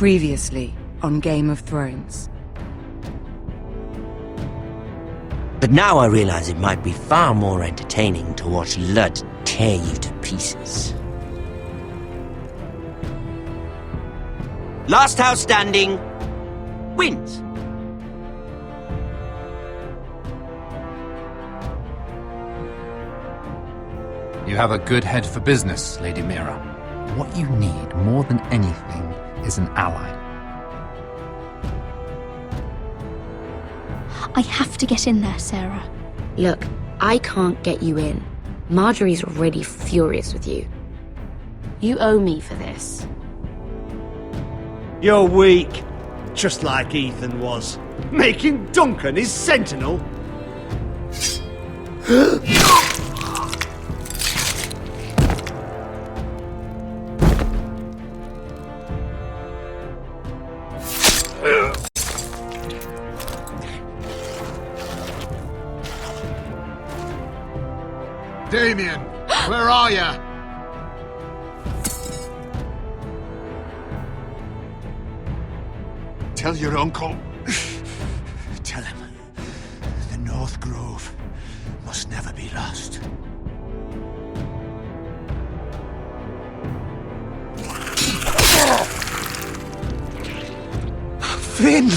Previously on Game of Thrones. But now I realize it might be far more entertaining to watch Lud tear you to pieces. Last house standing wins. You have a good head for business, Lady Mira. What you need more than anything is an ally. I have to get in there, Sarah. Look, I can't get you in. Marjorie's already furious with you. You owe me for this. You're weak. Just like Ethan was. Making Duncan his sentinel. Damien, where are ya? Tell your uncle. Tell him the North Grove must never be lost. Finn!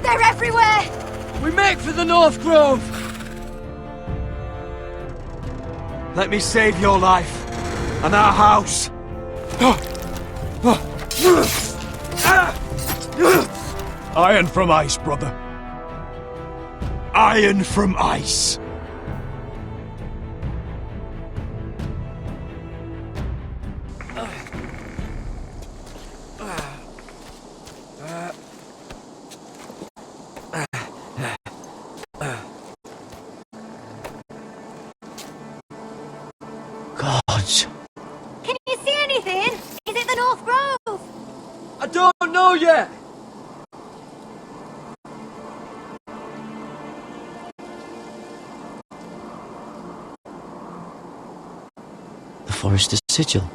They're everywhere! We make for the North Grove! Let me save your life and our house. Iron from ice, brother. Iron from ice. Gods. Can you see anything? Is it the North Grove? I don't know yet. The Forester's Sigil.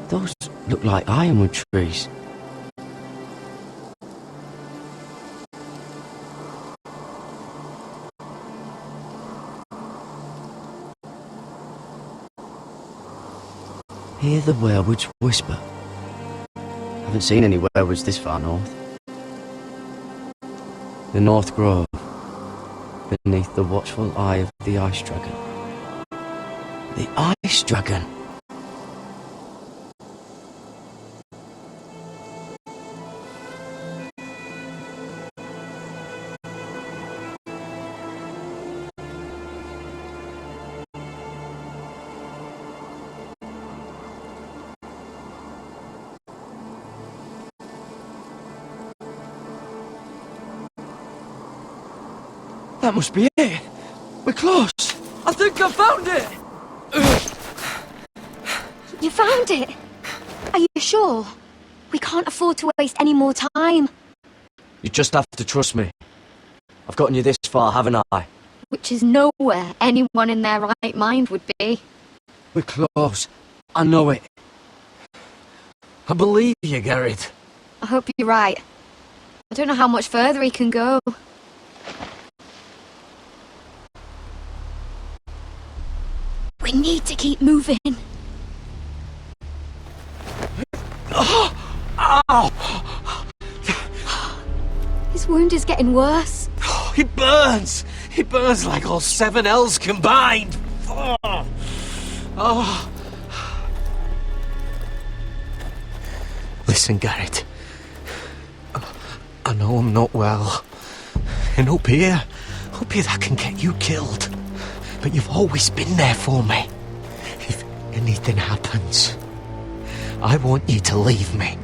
Those look like ironwood trees. Hear the werewolves whisper. Haven't seen any werewolves this far north. The North Grove, beneath the watchful eye of the Ice Dragon. The Ice Dragon! That must be it. We're close. I think I found it. You found it? Are you sure? We can't afford to waste any more time. You just have to trust me. I've gotten you this far, haven't I? Which is nowhere anyone in their right mind would be. We're close. I know it. I believe you, Garrett. I hope you're right. I don't know how much further he can go. We need to keep moving. Ow! His wound is getting worse. He burns! He burns like all 7 L's combined! Oh. Listen, Garrett. I know I'm not well. And up here that can get you killed. But you've always been there for me. If anything happens, I want you to leave me.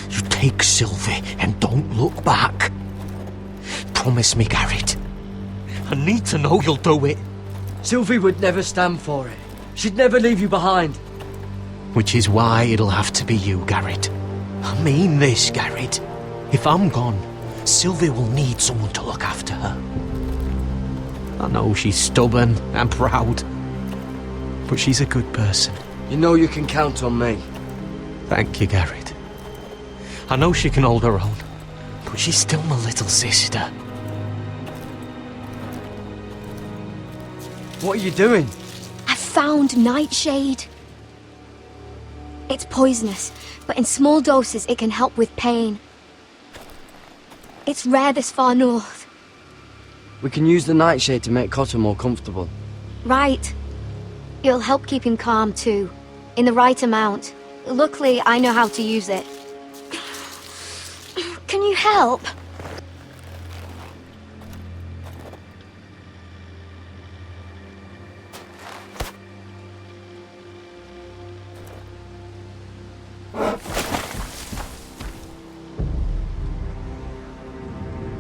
You take Sylvie and don't look back. Promise me, Garrett. I need to know you'll do it. Sylvie would never stand for it. She'd never leave you behind. Which is why it'll have to be you, Garrett. I mean this, Garrett. If I'm gone, Sylvie will need someone to look after her. I know she's stubborn and proud, but she's a good person. You know you can count on me. Thank you, Garrett. I know she can hold her own, but she's still my little sister. What are you doing? I found nightshade. It's poisonous, but in small doses it can help with pain. It's rare this far north. We can use the nightshade to make Cotter more comfortable. Right. It'll help keep him calm too, in the right amount. Luckily, I know how to use it. Can you help?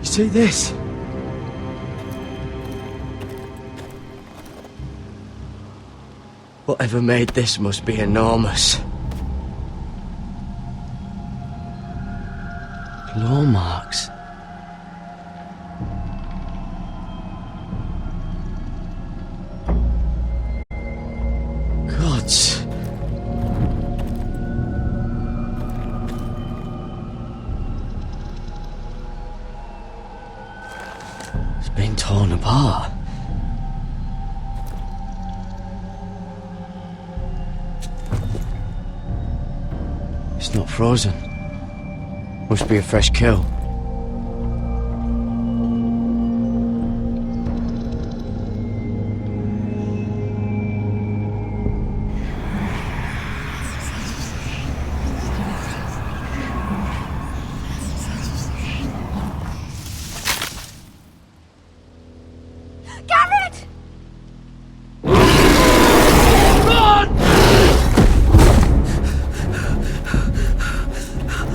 You see this? Whatever made this must be enormous. Claw marks. Gods. It's been torn apart. It's not frozen. Must be a fresh kill. Garrett!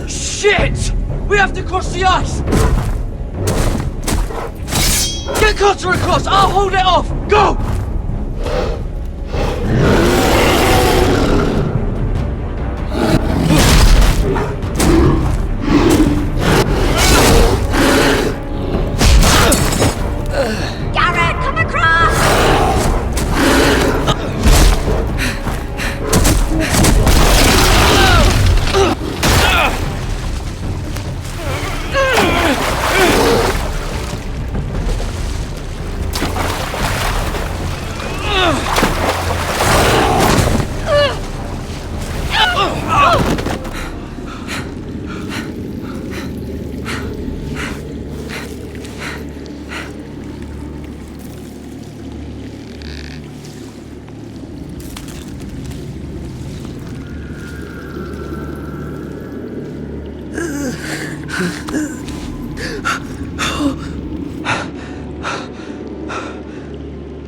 Shit! We have to cross the ice! Get Cotter across! I'll hold it off! Go! Garrett, come across!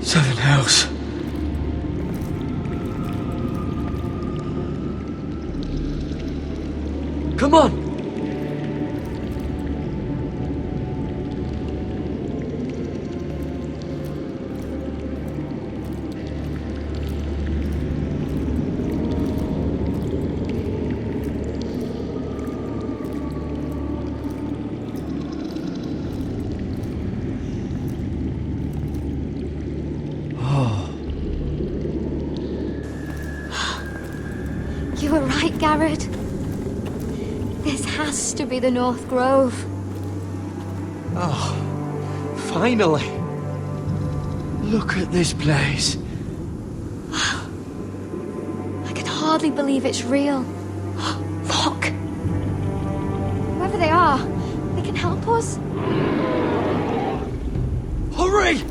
Seven hells. Come on! You were right, Garrett. This has to be the North Grove. Oh, finally. Look at this place. I can hardly believe it's real. Look! Whoever they are, they can help us. Hurry!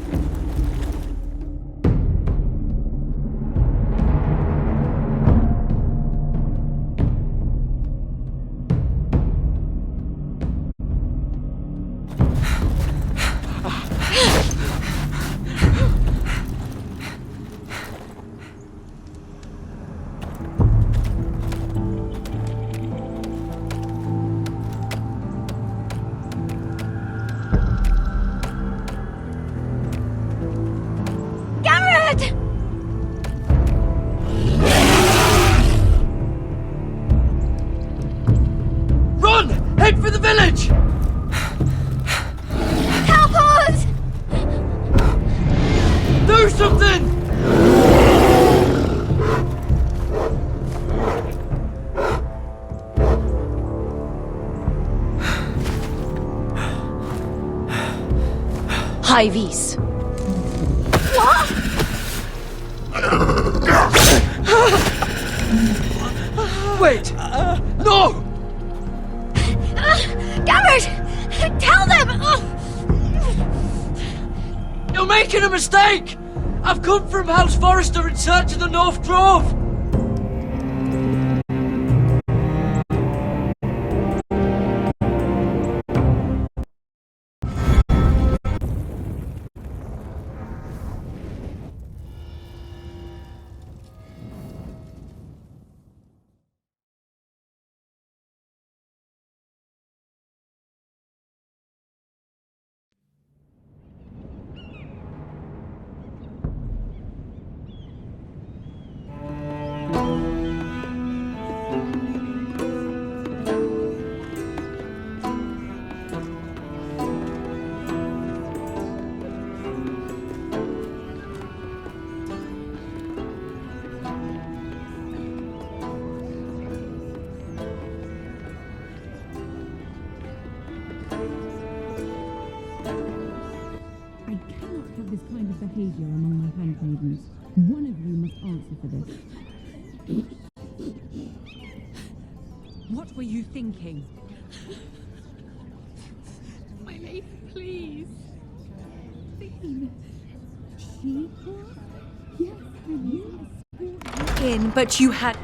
Garrett! Run! Head for the village! Help us! Do something! High vis. Wait! No! Garrett! Tell them! You're making a mistake! I've come from House Forrester in search of the North Grove! I cannot have this kind of behaviour among my handmaidens. One of you must answer for this. What were you thinking? My lady, please. She was? Yes, and you In, but you had...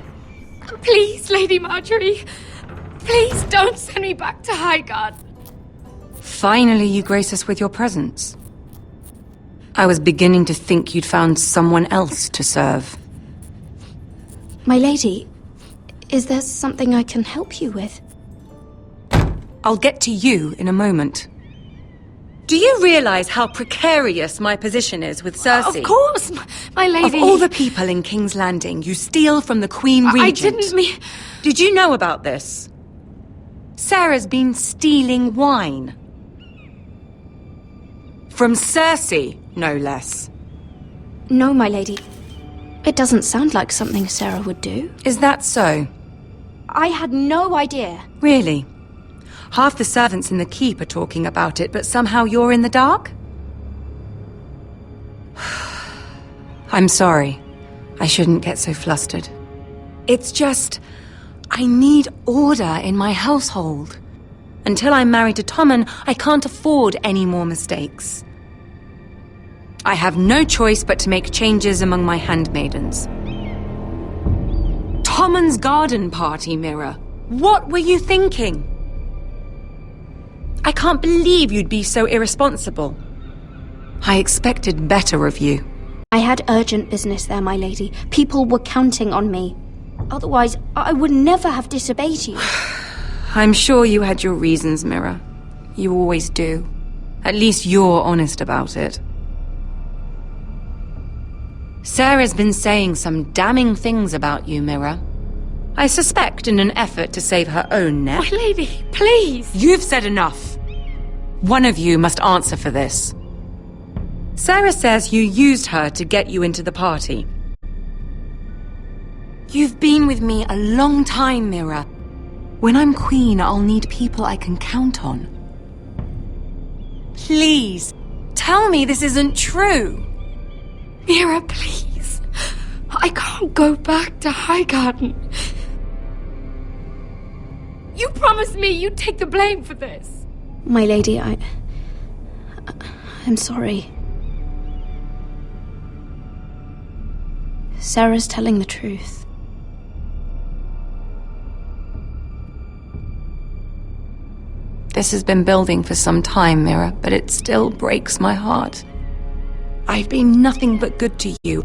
Please, Lady Marjorie. Please don't send me back to Highgarden. Finally, you grace us with your presence. I was beginning to think you'd found someone else to serve. My lady, is there something I can help you with? I'll get to you in a moment. Do you realize how precarious my position is with Cersei? Of course, my lady. Of all the people in King's Landing, you steal from the Queen Regent. I didn't mean... Did you know about this? Sarah's been stealing wine. From Cersei, no less. No, my lady. It doesn't sound like something Sarah would do. Is that so? I had no idea. Really? Half the servants in the keep are talking about it, but somehow you're in the dark? I'm sorry. I shouldn't get so flustered. It's just... I need order in my household. Until I'm married to Tommen, I can't afford any more mistakes. I have no choice but to make changes among my handmaidens. Tommen's garden party, Mira. What were you thinking? I can't believe you'd be so irresponsible. I expected better of you. I had urgent business there, my lady. People were counting on me. Otherwise, I would never have disobeyed you. I'm sure you had your reasons, Mira. You always do. At least you're honest about it. Sarah's been saying some damning things about you, Mira. I suspect in an effort to save her own neck. My lady, please. You've said enough. One of you must answer for this. Sarah says you used her to get you into the party. You've been with me a long time, Mira. When I'm queen, I'll need people I can count on. Please, tell me this isn't true. Mira, please. I can't go back to Highgarden. You promised me you'd take the blame for this. My lady, I'm sorry. Sarah's telling the truth. This has been building for some time, Mira, but it still breaks my heart. I've been nothing but good to you.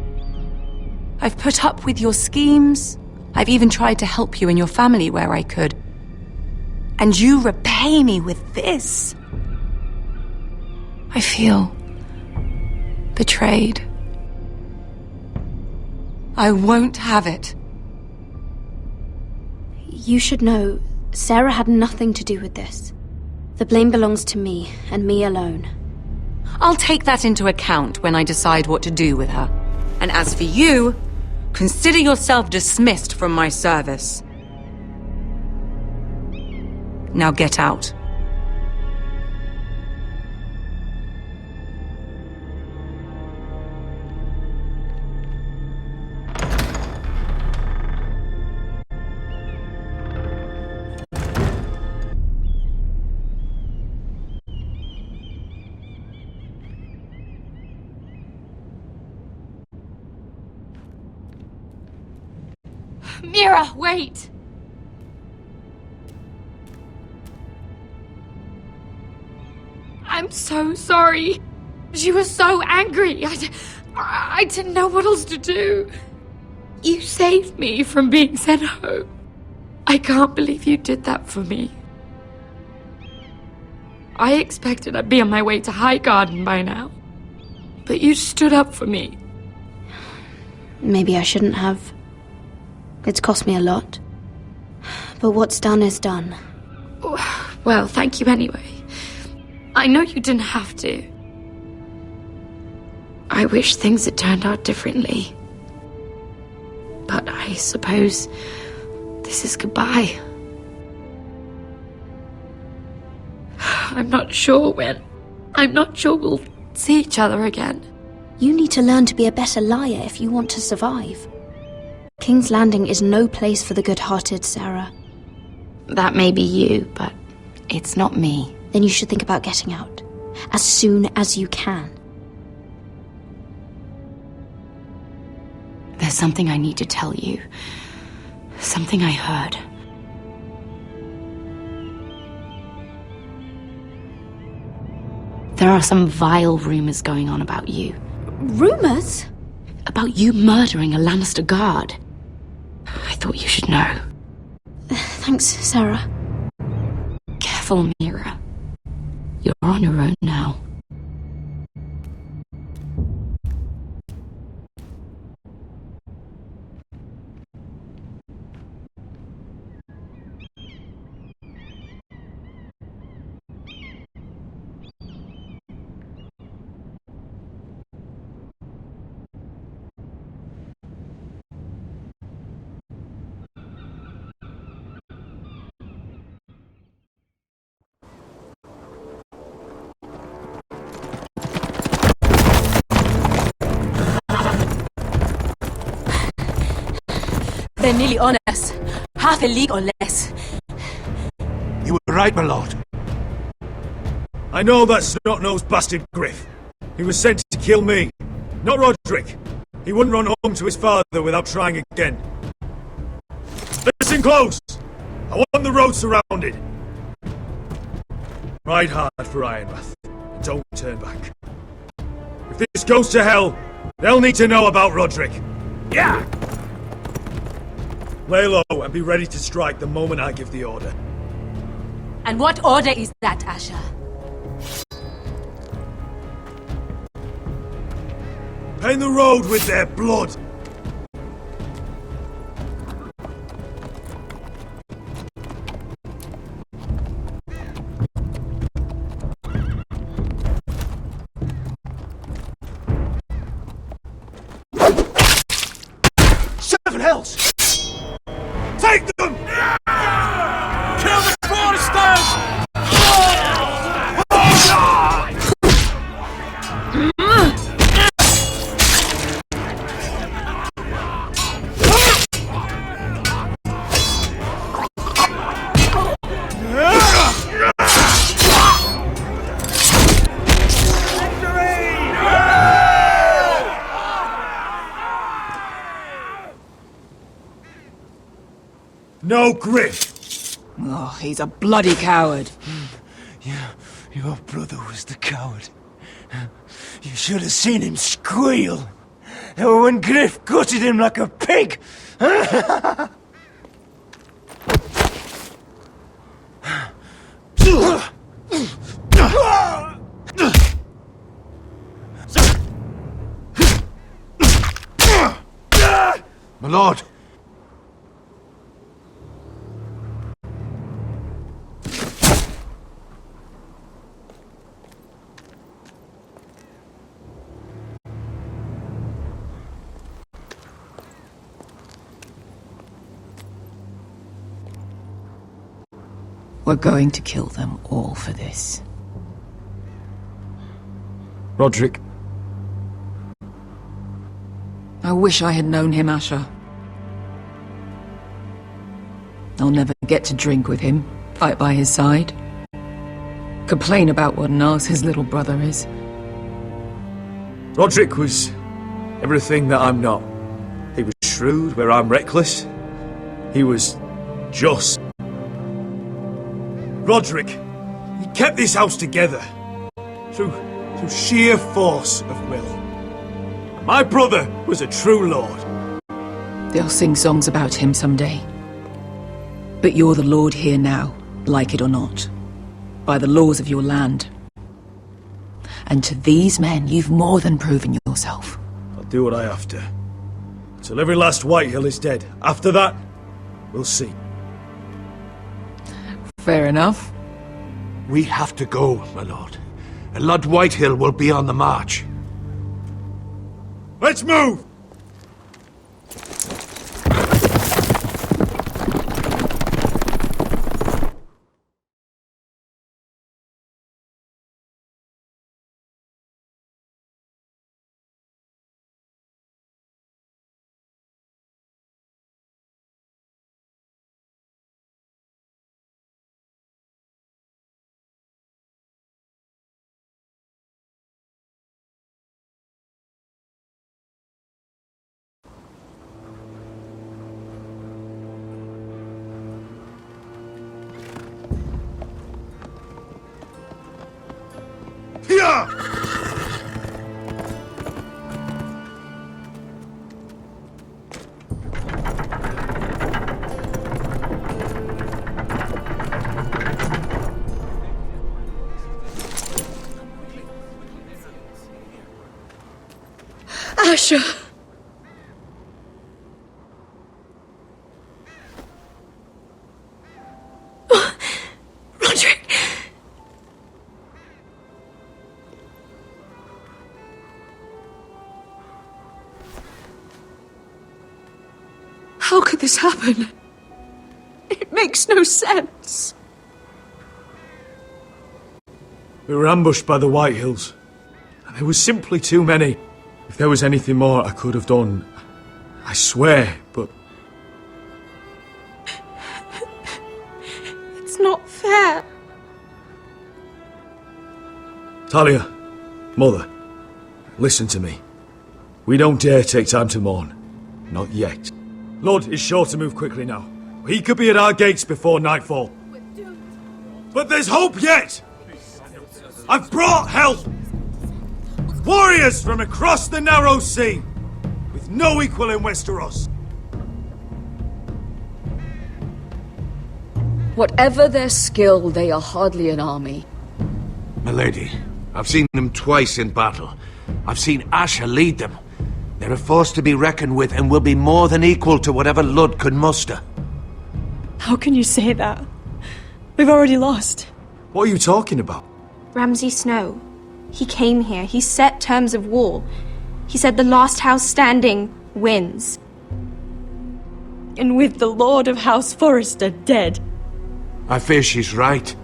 I've put up with your schemes. I've even tried to help you and your family where I could. And you repay me with this. I feel betrayed. I won't have it. You should know, Sarah had nothing to do with this. The blame belongs to me, and me alone. I'll take that into account when I decide what to do with her. And as for you, consider yourself dismissed from my service. Now get out. Mira, wait! I'm so sorry. She was so angry. I didn't know what else to do. You saved me from being sent home. I can't believe you did that for me. I expected I'd be on my way to High Garden by now. But you stood up for me. Maybe I shouldn't have. It's cost me a lot. But what's done is done. Well, thank you anyway. I know you didn't have to. I wish things had turned out differently. But I suppose this is goodbye. I'm not sure when. I'm not sure we'll see each other again. You need to learn to be a better liar if you want to survive. King's Landing is no place for the good-hearted, Sarah. That may be you, but it's not me. Then you should think about getting out. As soon as you can. There's something I need to tell you. Something I heard. There are some vile rumors going on about you. Rumors? About you murdering a Lannister guard. I thought you should know. Thanks, Sarah. Careful, Mira. You're on your own now. They're nearly on us. Half a league or less. You were right, my lord. I know that snot-nosed bastard Griff. He was sent to kill me, not Roderick. He wouldn't run home to his father without trying again. Listen close! I want the road surrounded. Ride hard for Ironrath, and don't turn back. If this goes to hell, they'll need to know about Roderick. Yeah! Lay low and be ready to strike the moment I give the order. And what order is that, Asher? Paint the road with their blood! Seven hells! Take them! Kill the foresters! No Griff! Oh, he's a bloody coward. Your brother was the coward. You should have seen him squeal. When Griff gutted him like a pig. My lord. We're going to kill them all for this. Roderick. I wish I had known him, Asher. I'll never get to drink with him, fight by his side, complain about what an arse his little brother is. Roderick was everything that I'm not. He was shrewd where I'm reckless. He was just. Roderick, he kept this house together through sheer force of will. My brother was a true lord. They'll sing songs about him someday. But you're the lord here now, like it or not. By the laws of your land. And to these men, you've more than proven yourself. I'll do what I have to. Till every last Whitehill is dead. After that, we'll see. Fair enough. We have to go, my lord. And Lord Whitehill will be on the march. Let's move! Here! Asher! Roderick! How could this happen? It makes no sense. We were ambushed by the Whitehills, and there was simply too many. If there was anything more I could have done, I swear, but... It's not fair. Talia, Mother, listen to me. We don't dare take time to mourn. Not yet. Lud is sure to move quickly now. He could be at our gates before nightfall. But there's hope yet! I've brought help! Warriors from across the narrow sea, with no equal in Westeros. Whatever their skill, they are hardly an army. Milady, I've seen them twice in battle. I've seen Asher lead them. They're a force to be reckoned with and will be more than equal to whatever Lud could muster. How can you say that? We've already lost. What are you talking about? Ramsay Snow. He came here. He set terms of war. He said the last house standing wins. And with the Lord of House Forrester dead. I fear she's right.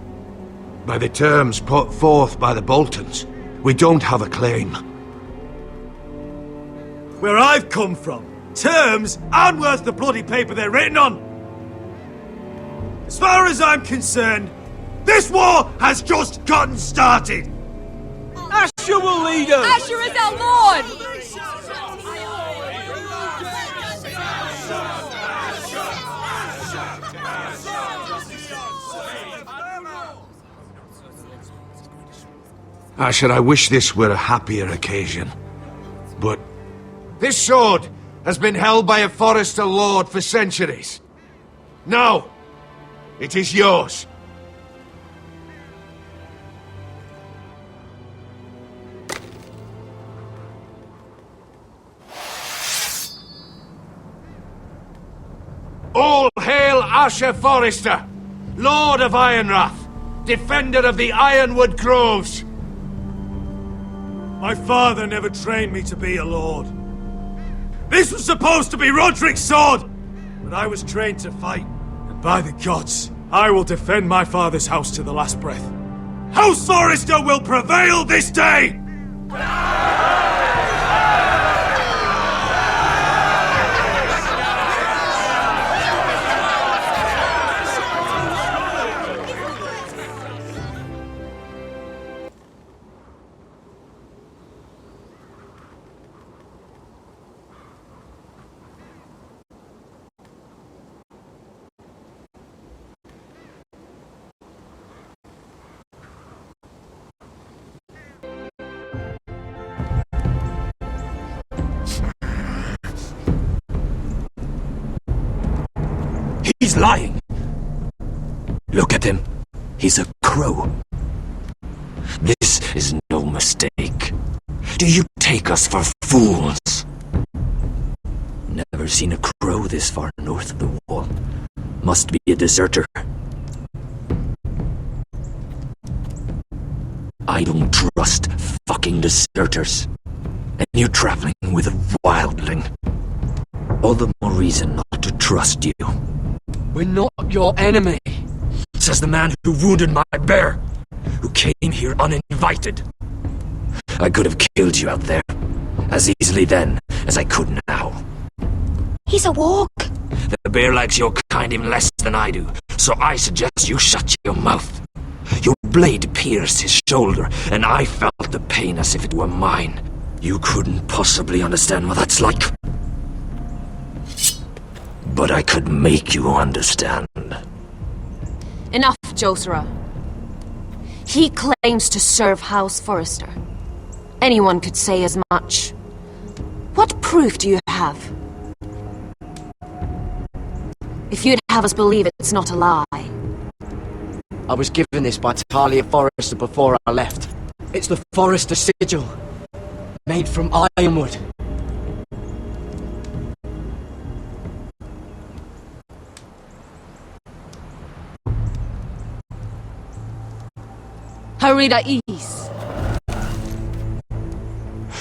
By the terms put forth by the Boltons, we don't have a claim. Where I've come from, terms aren't worth the bloody paper they're written on. As far as I'm concerned, this war has just gotten started. Asher will lead us! Asher is our lord! Asher, I wish this were a happier occasion. But this sword has been held by a Forrester lord for centuries. Now, it is yours. All hail Asher Forrester, Lord of Ironrath, defender of the Ironwood Groves. My father never trained me to be a lord. This was supposed to be Roderick's sword, but I was trained to fight. And by the gods, I will defend my father's house to the last breath. House Forrester will prevail this day! He's lying. Look at him. He's a crow. This is no mistake. Do you take us for fools? Never seen a crow this far north of the wall. Must be a deserter. I don't trust fucking deserters. And you're traveling with a wildling. All the more reason not to trust you. We're not your enemy. Says the man who wounded my bear, who came here uninvited. I could have killed you out there, as easily then as I could now. He's a walk. The bear likes your kind even less than I do, so I suggest you shut your mouth. Your blade pierced his shoulder, and I felt the pain as if it were mine. You couldn't possibly understand what that's like. But I could make you understand. Enough, Josera. He claims to serve House Forrester. Anyone could say as much. What proof do you have? If you'd have us believe it's not a lie. I was given this by Talia Forrester before I left. It's the Forrester sigil, made from ironwood. Harida East.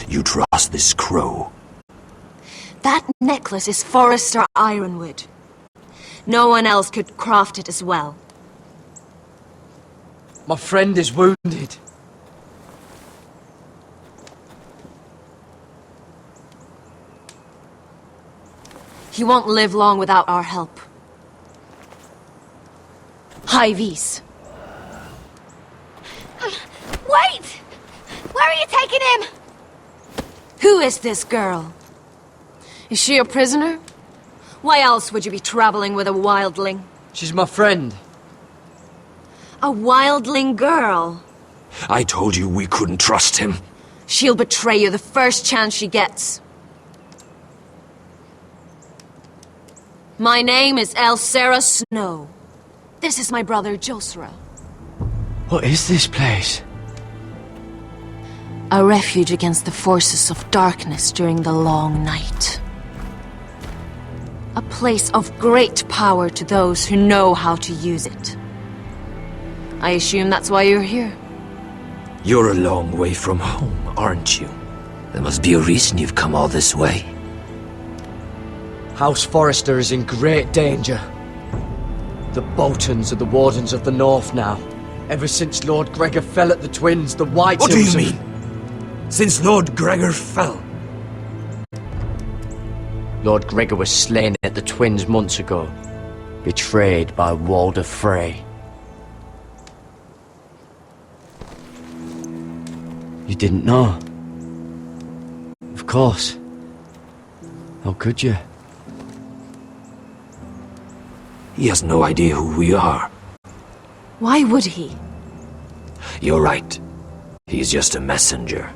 You trust this crow? That necklace is Forrester ironwood. No one else could craft it as well. My friend is wounded. He won't live long without our help. Hyvis. Wait! Where are you taking him? Who is this girl? Is she a prisoner? Why else would you be traveling with a wildling? She's my friend. A wildling girl? I told you we couldn't trust him. She'll betray you the first chance she gets. My name is Elsera Snow. This is my brother Josera. What is this place? A refuge against the forces of darkness during the long night. A place of great power to those who know how to use it. I assume that's why you're here. You're a long way from home, aren't you? There must be a reason you've come all this way. House Forrester is in great danger. The Boltons are the Wardens of the North now. Ever since Lord Gregor fell at the Twins, the White What do you Hills mean? Since Lord Gregor fell? Lord Gregor was slain at the Twins months ago, betrayed by Walder Frey. You didn't know? Of course. How could you? He has no idea who we are. Why would he? You're right. He's just a messenger.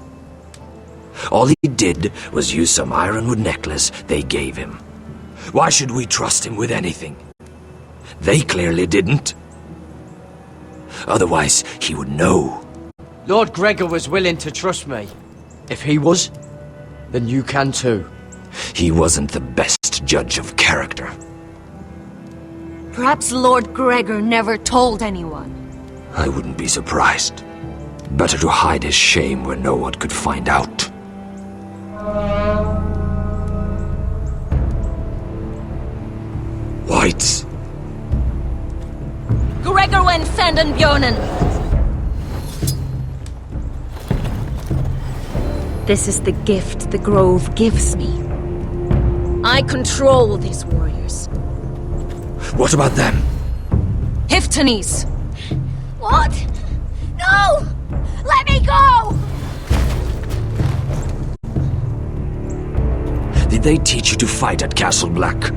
All he did was use some ironwood necklace they gave him. Why should we trust him with anything? They clearly didn't. Otherwise, he would know. Lord Gregor was willing to trust me. If he was, then you can too. He wasn't the best judge of character. Perhaps Lord Gregor never told anyone. I wouldn't be surprised. Better to hide his shame where no one could find out. Whites. Gregor wen fenden björnen! This is the gift the Grove gives me. I control these warriors. What about them? Hiftanes! What? No! Let me go! Did they teach you to fight at Castle Black?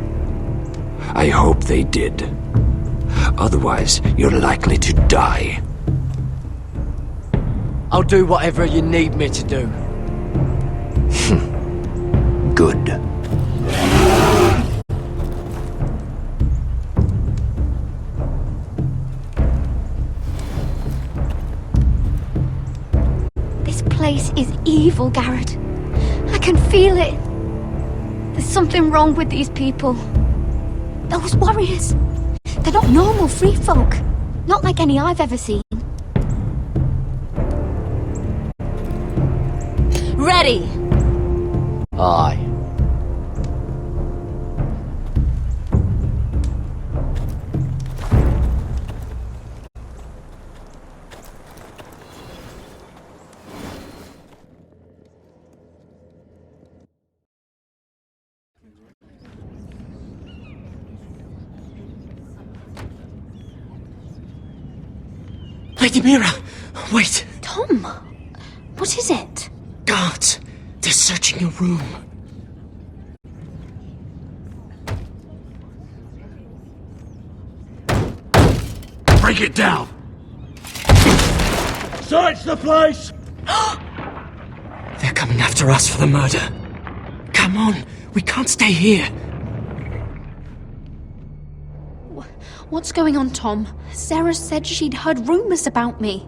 I hope they did. Otherwise, you're likely to die. I'll do whatever you need me to do. Good. evil, Garrett. I can feel it. There's something wrong with these people. Those warriors. They're not normal free folk. Not like any I've ever seen. Ready! Aye. Lady Mira! Wait! Tom! What is it? Guards! They're searching your room. Break it down! Search the place! They're coming after us for the murder. Come on, we can't stay here. What's going on, Tom? Sarah said she'd heard rumors about me.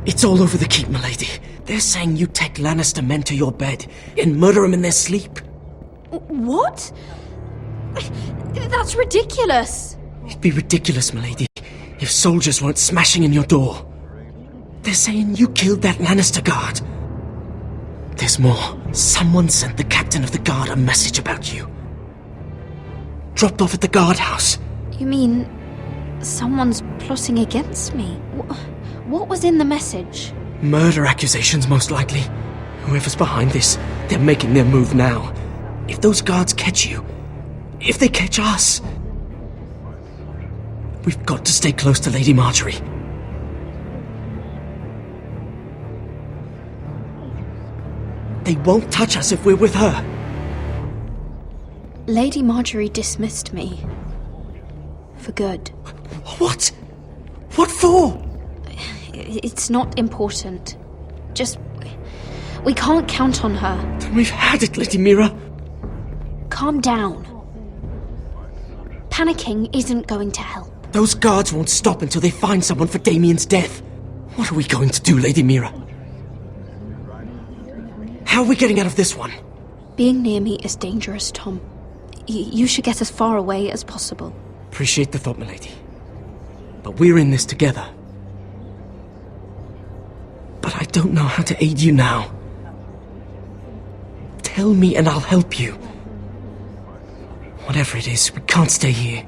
It's all over the keep, milady. They're saying you take Lannister men to your bed and murder them in their sleep. What? That's ridiculous. It'd be ridiculous, milady, if soldiers weren't smashing in your door. They're saying you killed that Lannister guard. There's more. Someone sent the captain of the guard a message about you. Dropped off at the guardhouse. You mean someone's plotting against me? What was in the message? Murder accusations, most likely. Whoever's behind this, they're making their move now. If those guards catch you, if they catch us, we've got to stay close to Lady Marjorie. They won't touch us if we're with her. Lady Marjorie dismissed me. For good. What? What for? It's not important. Just... we can't count on her. Then we've had it, Lady Mira. Calm down. Panicking isn't going to help. Those guards won't stop until they find someone for Damien's death. What are we going to do, Lady Mira? How are we getting out of this one? Being near me is dangerous, Tom. You should get as far away as possible. Appreciate the thought, milady. But we're in this together. But I don't know how to aid you now. Tell me and I'll help you. Whatever it is, we can't stay here.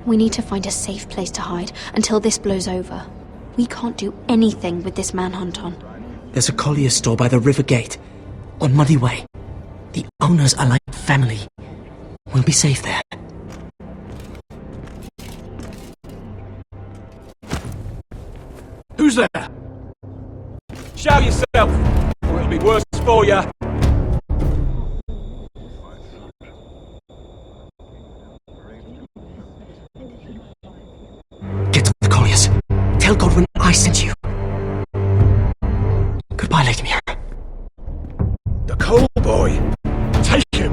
We need to find a safe place to hide until this blows over. We can't do anything with this manhunt on. There's a collier's store by the river gate, on Muddy Way. The owners are like family. We'll be safe there. Who's there? Show yourself, or it'll be worse for you. Get to the colliers. Tell Godwin I sent you. Goodbye, Lady Mira. The coal boy. Take him.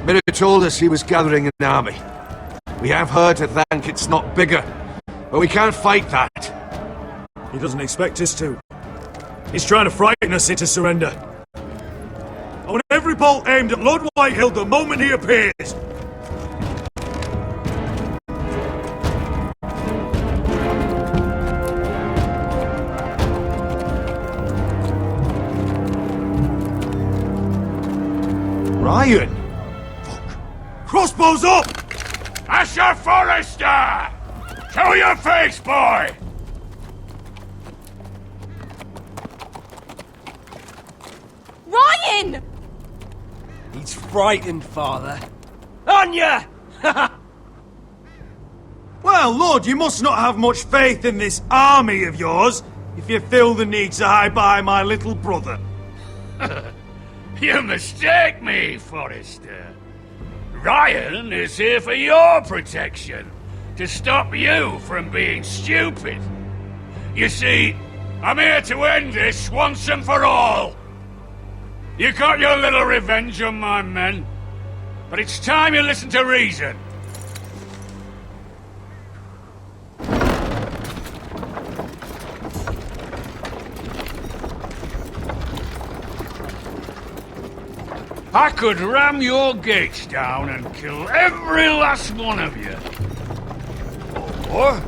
Mira told us he was gathering an army. We have heard to thank it's not bigger, but we can't fight that. He doesn't expect us to. He's trying to frighten us into surrender. I want every bolt aimed at Lord Whitehill the moment he appears. Crossbows up! Asher Forrester! Show your face, boy! Ryan! He's frightened, Father. On ya! Well, Lord, you must not have much faith in this army of yours if you feel the need to hide behind my little brother. You mistake me, Forrester. Ryan is here for your protection, to stop you from being stupid. You see, I'm here to end this once and for all. You got your little revenge on my men, but it's time you listen to reason. I could ram your gates down and kill every last one of you. Or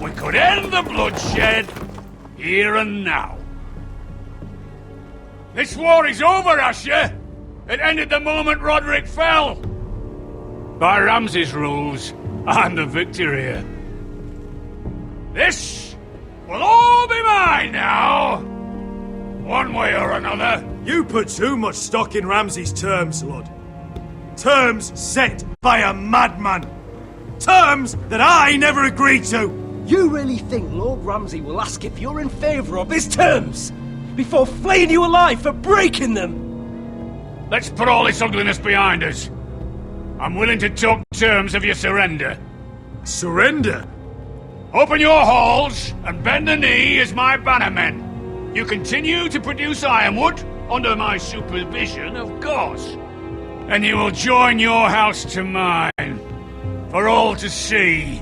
we could end the bloodshed here and now. This war is over, Asher. It ended the moment Roderick fell. By Ramsay's rules, I'm the victor here. This will all be mine now. One way or another. You put too much stock in Ramsay's terms, Lord. Terms set by a madman. Terms that I never agreed to. You really think Lord Ramsay will ask if you're in favour of his terms before flaying you alive for breaking them? Let's put all this ugliness behind us. I'm willing to talk terms of your surrender. Surrender? Open your halls and bend the knee as my bannermen. You continue to produce ironwood under my supervision, of course. And you will join your house to mine, for all to see,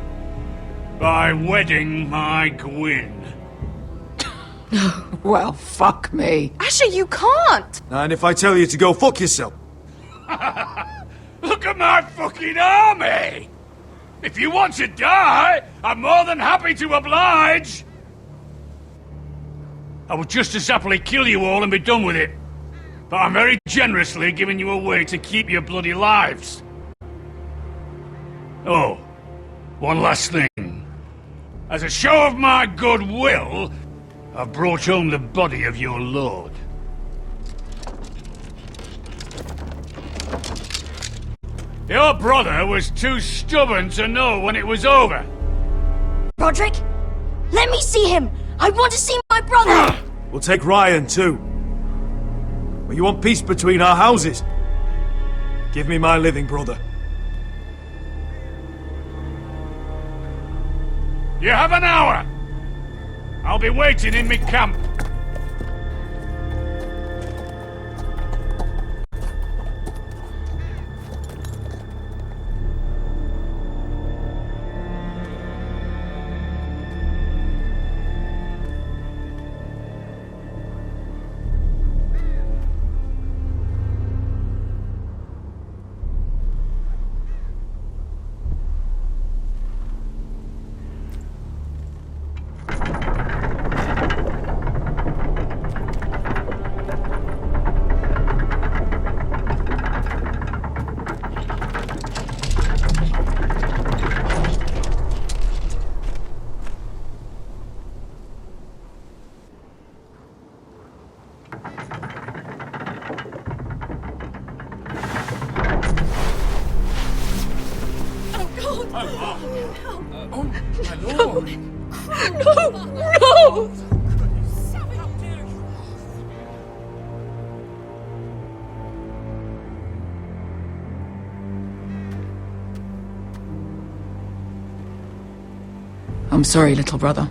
by wedding my Gwyn. Well, fuck me. Asher, you can't! And if I tell you to go fuck yourself? Look at my fucking army! If you want to die, I'm more than happy to oblige! I would just as happily kill you all and be done with it. But I'm very generously giving you a way to keep your bloody lives. Oh, one last thing. As a show of my goodwill, I've brought home the body of your lord. Your brother was too stubborn to know when it was over. Roderick, let me see him! I want to see my brother! We'll take Ryan too. But you want peace between our houses? Give me my living brother. You have an hour. I'll be waiting in me camp. I'm sorry, little brother.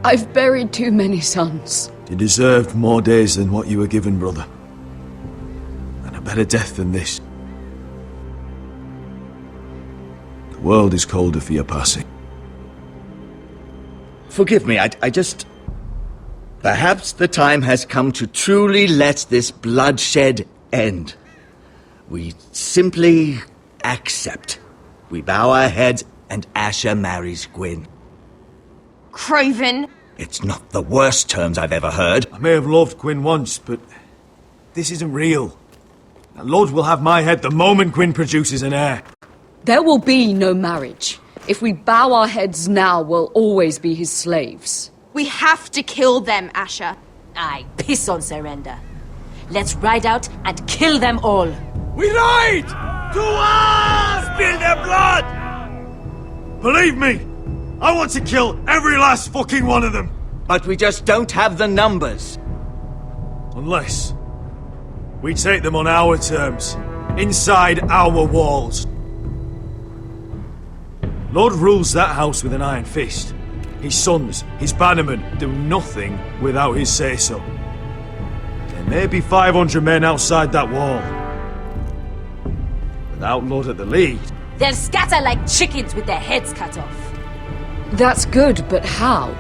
I've buried too many sons. You deserved more days than what you were given, brother. And a better death than this. The world is colder for your passing. Forgive me, I just... Perhaps the time has come to truly let this bloodshed end. We simply accept. We bow our heads and Asher marries Gwyn. Craven! It's not the worst terms I've ever heard. I may have loved Quinn once, but this isn't real. Lord will have my head the moment Quinn produces an heir. There will be no marriage. If we bow our heads now, we'll always be his slaves. We have to kill them, Asher. Aye, piss on surrender. Let's ride out and kill them all. We ride! To us! Spill their blood! Believe me, I want to kill every last fucking one of them. But we just don't have the numbers. Unless we take them on our terms, inside our walls. Lord rules that house with an iron fist. His sons, his bannermen, do nothing without his say-so. There may be 500 men outside that wall. Without Lord at the lead... They'll scatter like chickens with their heads cut off. That's good, but how?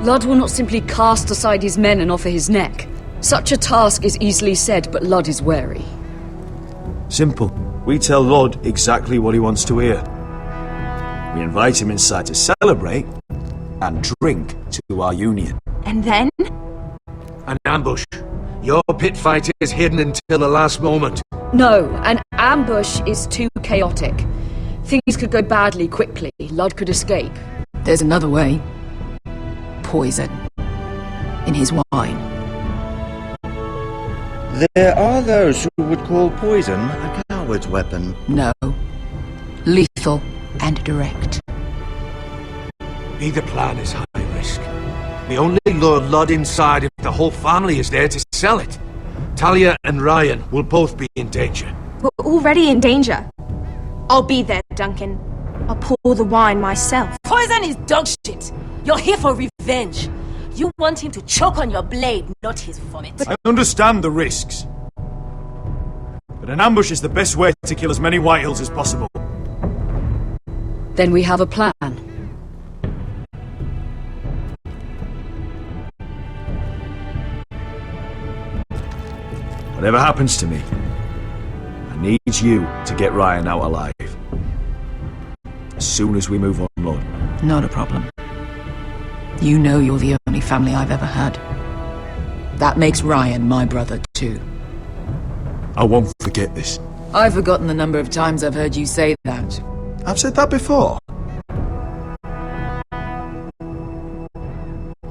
Ludd will not simply cast aside his men and offer his neck. Such a task is easily said, but Ludd is wary. Simple. We tell Lord exactly what he wants to hear. We invite him inside to celebrate and drink to our union. And then? An ambush. Your pit fight is hidden until the last moment. No, an ambush is too chaotic. Things could go badly quickly. Ludd could escape. There's another way. Poison. In his wine. There are those who would call poison a coward's weapon. No. Lethal and direct. Either plan is high risk. We only lure Ludd inside if the whole family is there to sell it. Talia and Ryan will both be in danger. We're already in danger. I'll be there, Duncan. I'll pour the wine myself. Poison is dog shit. You're here for revenge. You want him to choke on your blade, not his vomit. I understand the risks. But an ambush is the best way to kill as many Whitehills as possible. Then we have a plan. Whatever happens to me, I need you to get Ryan out alive. As soon as we move on, Lord. Not a problem. You know you're the only family I've ever had. That makes Ryan my brother too. I won't forget this. I've forgotten the number of times I've heard you say that. I've said that before.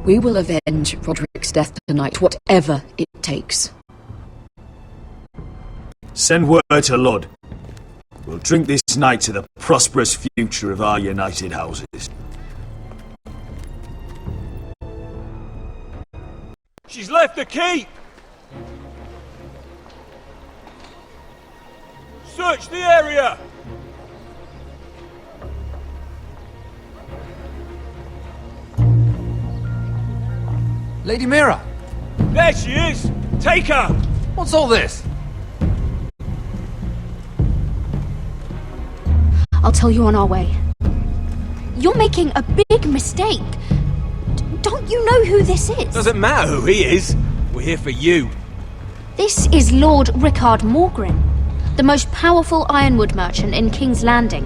We will avenge Roderick's death tonight, whatever it takes. Send word to Ludd. We'll drink this night to the prosperous future of our united houses. She's left the keep! Search the area! Lady Mira! There she is! Take her! What's all this? I'll tell you on our way. You're making a big mistake. Don't you know who this is? Doesn't matter who he is. We're here for you. This is Lord Rickard Morgrin, the most powerful ironwood merchant in King's Landing.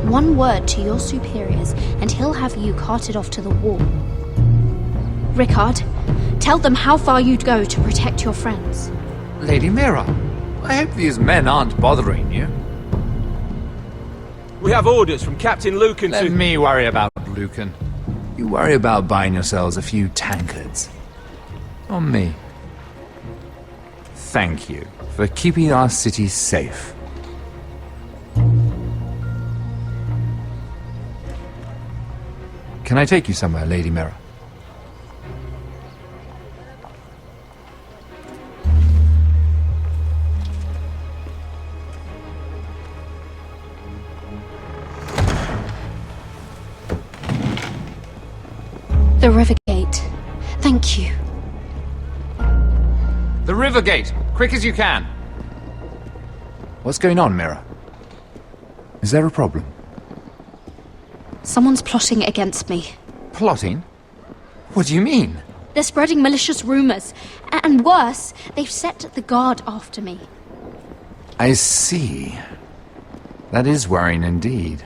One word to your superiors, and he'll have you carted off to the wall. Rickard, tell them how far you'd go to protect your friends. Lady Mira, I hope these men aren't bothering you. We have orders from Captain Lucan Let me worry about Lucan. You worry about buying yourselves a few tankards. On me. Thank you for keeping our city safe. Can I take you somewhere, Lady Mira? The River Gate. Thank you. The River Gate! Quick as you can! What's going on, Mira? Is there a problem? Someone's plotting against me. Plotting? What do you mean? They're spreading malicious rumors. And worse, they've set the guard after me. I see. That is worrying indeed.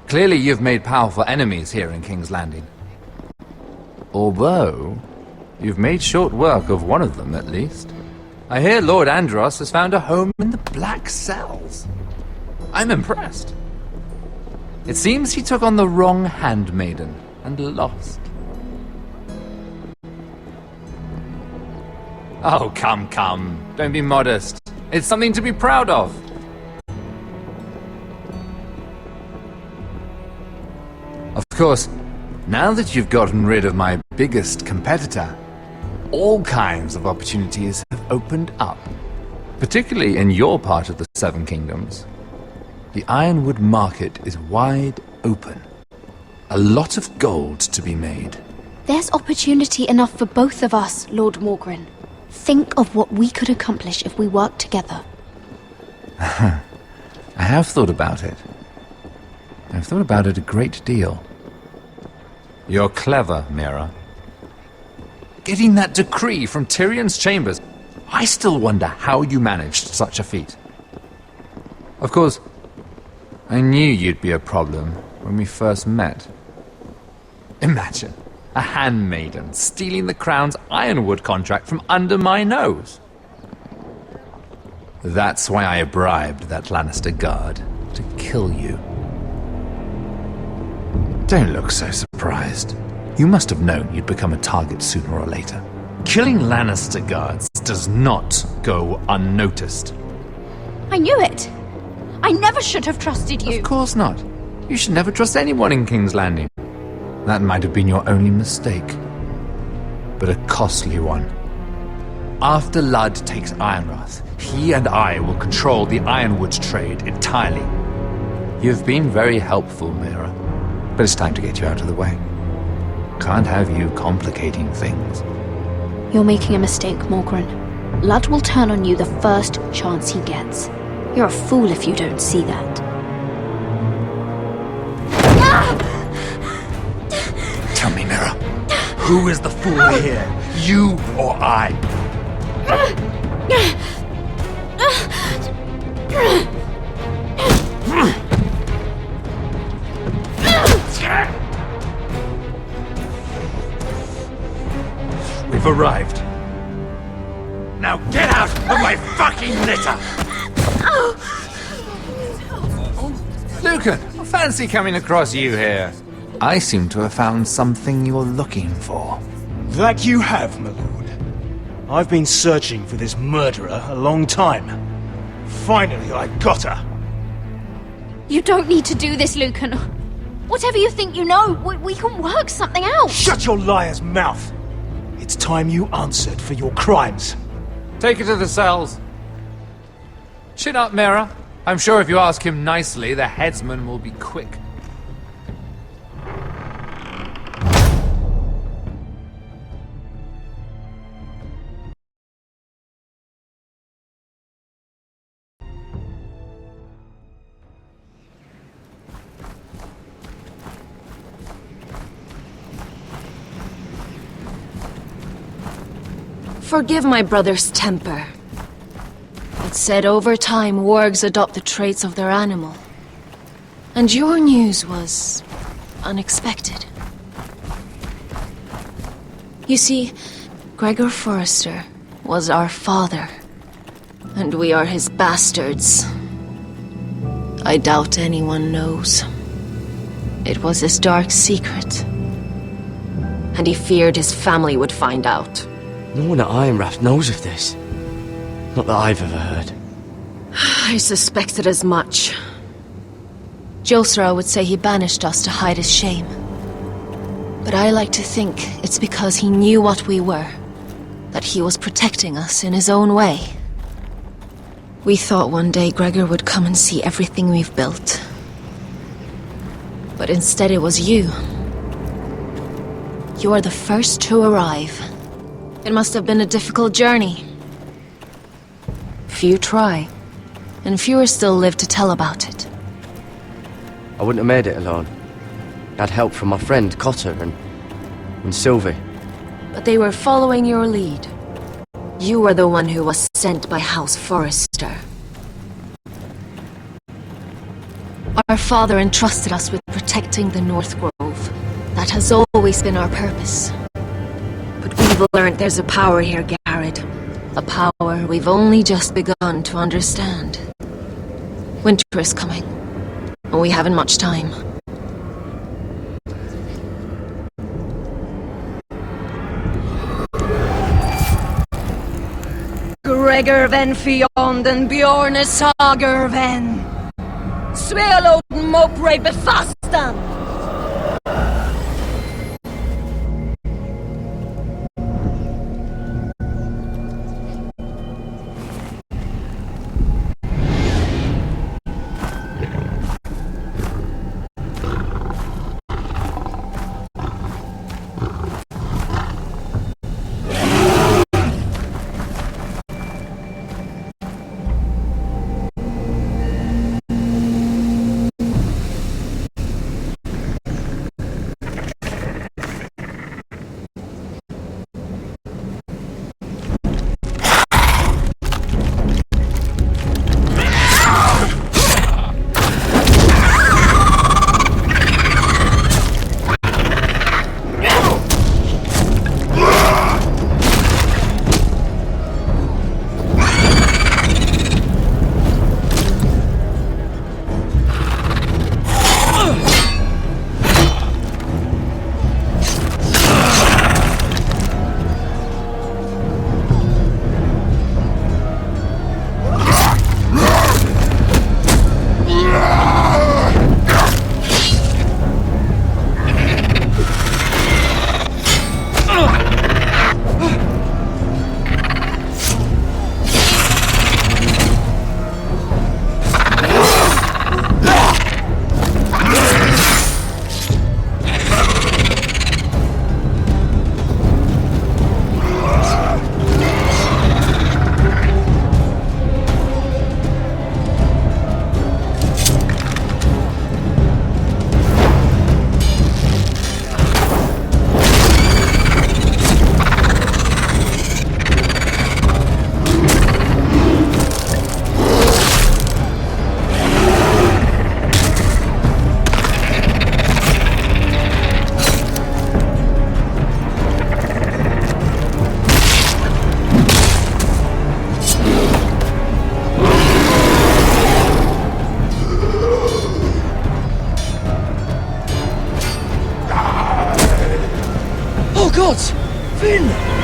Clearly you've made powerful enemies here in King's Landing. Although, you've made short work of one of them at least. I hear Lord Andros has found a home in the Black Cells. I'm impressed. It seems he took on the wrong handmaiden and lost. Oh, come. Don't be modest. It's something to be proud of. Of course, now that you've gotten rid of my biggest competitor, all kinds of opportunities have opened up, particularly in your part of the Seven Kingdoms. The Ironwood market is wide open. A lot of gold to be made. There's opportunity enough for both of us, Lord Morgren. Think of what we could accomplish if we worked together. I have thought about it. I've thought about it a great deal. You're clever, Mira. Getting that decree from Tyrion's chambers, I still wonder how you managed such a feat. Of course, I knew you'd be a problem when we first met. Imagine a handmaiden stealing the Crown's Ironwood contract from under my nose. That's why I bribed that Lannister guard to kill you. Don't look so surprised. You must have known you'd become a target sooner or later. Killing Lannister guards does not go unnoticed. I knew it! I never should have trusted you! Of course not. You should never trust anyone in King's Landing. That might have been your only mistake. But a costly one. After Ludd takes Ironrath, he and I will control the Ironwood trade entirely. You've been very helpful, Mira. But it's time to get you out of the way. Can't have you complicating things. You're making a mistake, Morgren. Ludd will turn on you the first chance he gets. You're a fool if you don't see that. Tell me, Mira, who is the fool here? You or I? We've arrived. Now get out of my fucking litter! Lucan, I fancy coming across you here. I seem to have found something you're looking for. That you have, my lord. I've been searching for this murderer a long time. Finally, I got her. You don't need to do this, Lucan. Whatever you think you know, we can work something out. Shut your liar's mouth! It's time you answered for your crimes. Take her to the cells. Chin up, Mira. I'm sure if you ask him nicely, the headsman will be quick. Forgive my brother's temper. It's said over time wargs adopt the traits of their animal. And your news was unexpected. You see, Gregor Forrester was our father, and we are his bastards. I doubt anyone knows. It was his dark secret, and he feared his family would find out. No one at Ironrath knows of this. Not that I've ever heard. I suspected as much. Josra would say he banished us to hide his shame. But I like to think it's because he knew what we were, that he was protecting us in his own way. We thought one day Gregor would come and see everything we've built. But instead it was you. You are the first to arrive. It must have been a difficult journey. Few try, and fewer still live to tell about it. I wouldn't have made it alone. I had help from my friend Cotter and Sylvie. But they were following your lead. You were the one who was sent by House Forrester. Our father entrusted us with protecting the North Grove. That has always been our purpose. But we've learned there's a power here, Garrett. A power we've only just begun to understand. Winter is coming, and we haven't much time. Gregor ven fienden Bjorne sager ven. Svealoden mopre befastan. gods! Finn!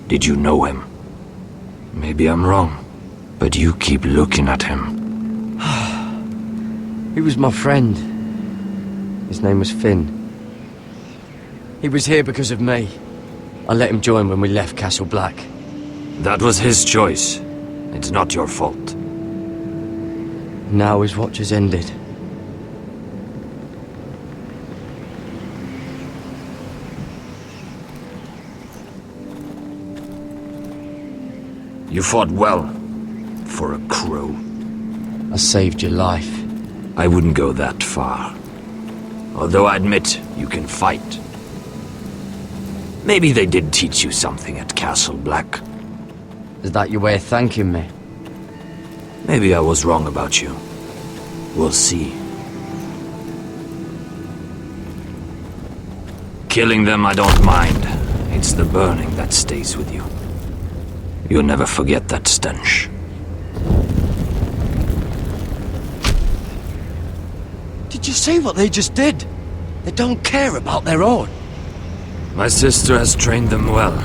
Did you know him? Maybe I'm wrong, but you keep looking at him. He was my friend. His name was Finn. He was here because of me. I let him join when we left Castle Black. That was his choice. It's not your fault. Now his watch has ended. You fought well, for a crow. I saved your life. I wouldn't go that far. Although I admit, you can fight. Maybe they did teach you something at Castle Black. Is that your way of thanking me? Maybe I was wrong about you. We'll see. Killing them I don't mind. It's the burning that stays with you. You'll never forget that stench. Did you see what they just did? They don't care about their own. My sister has trained them well.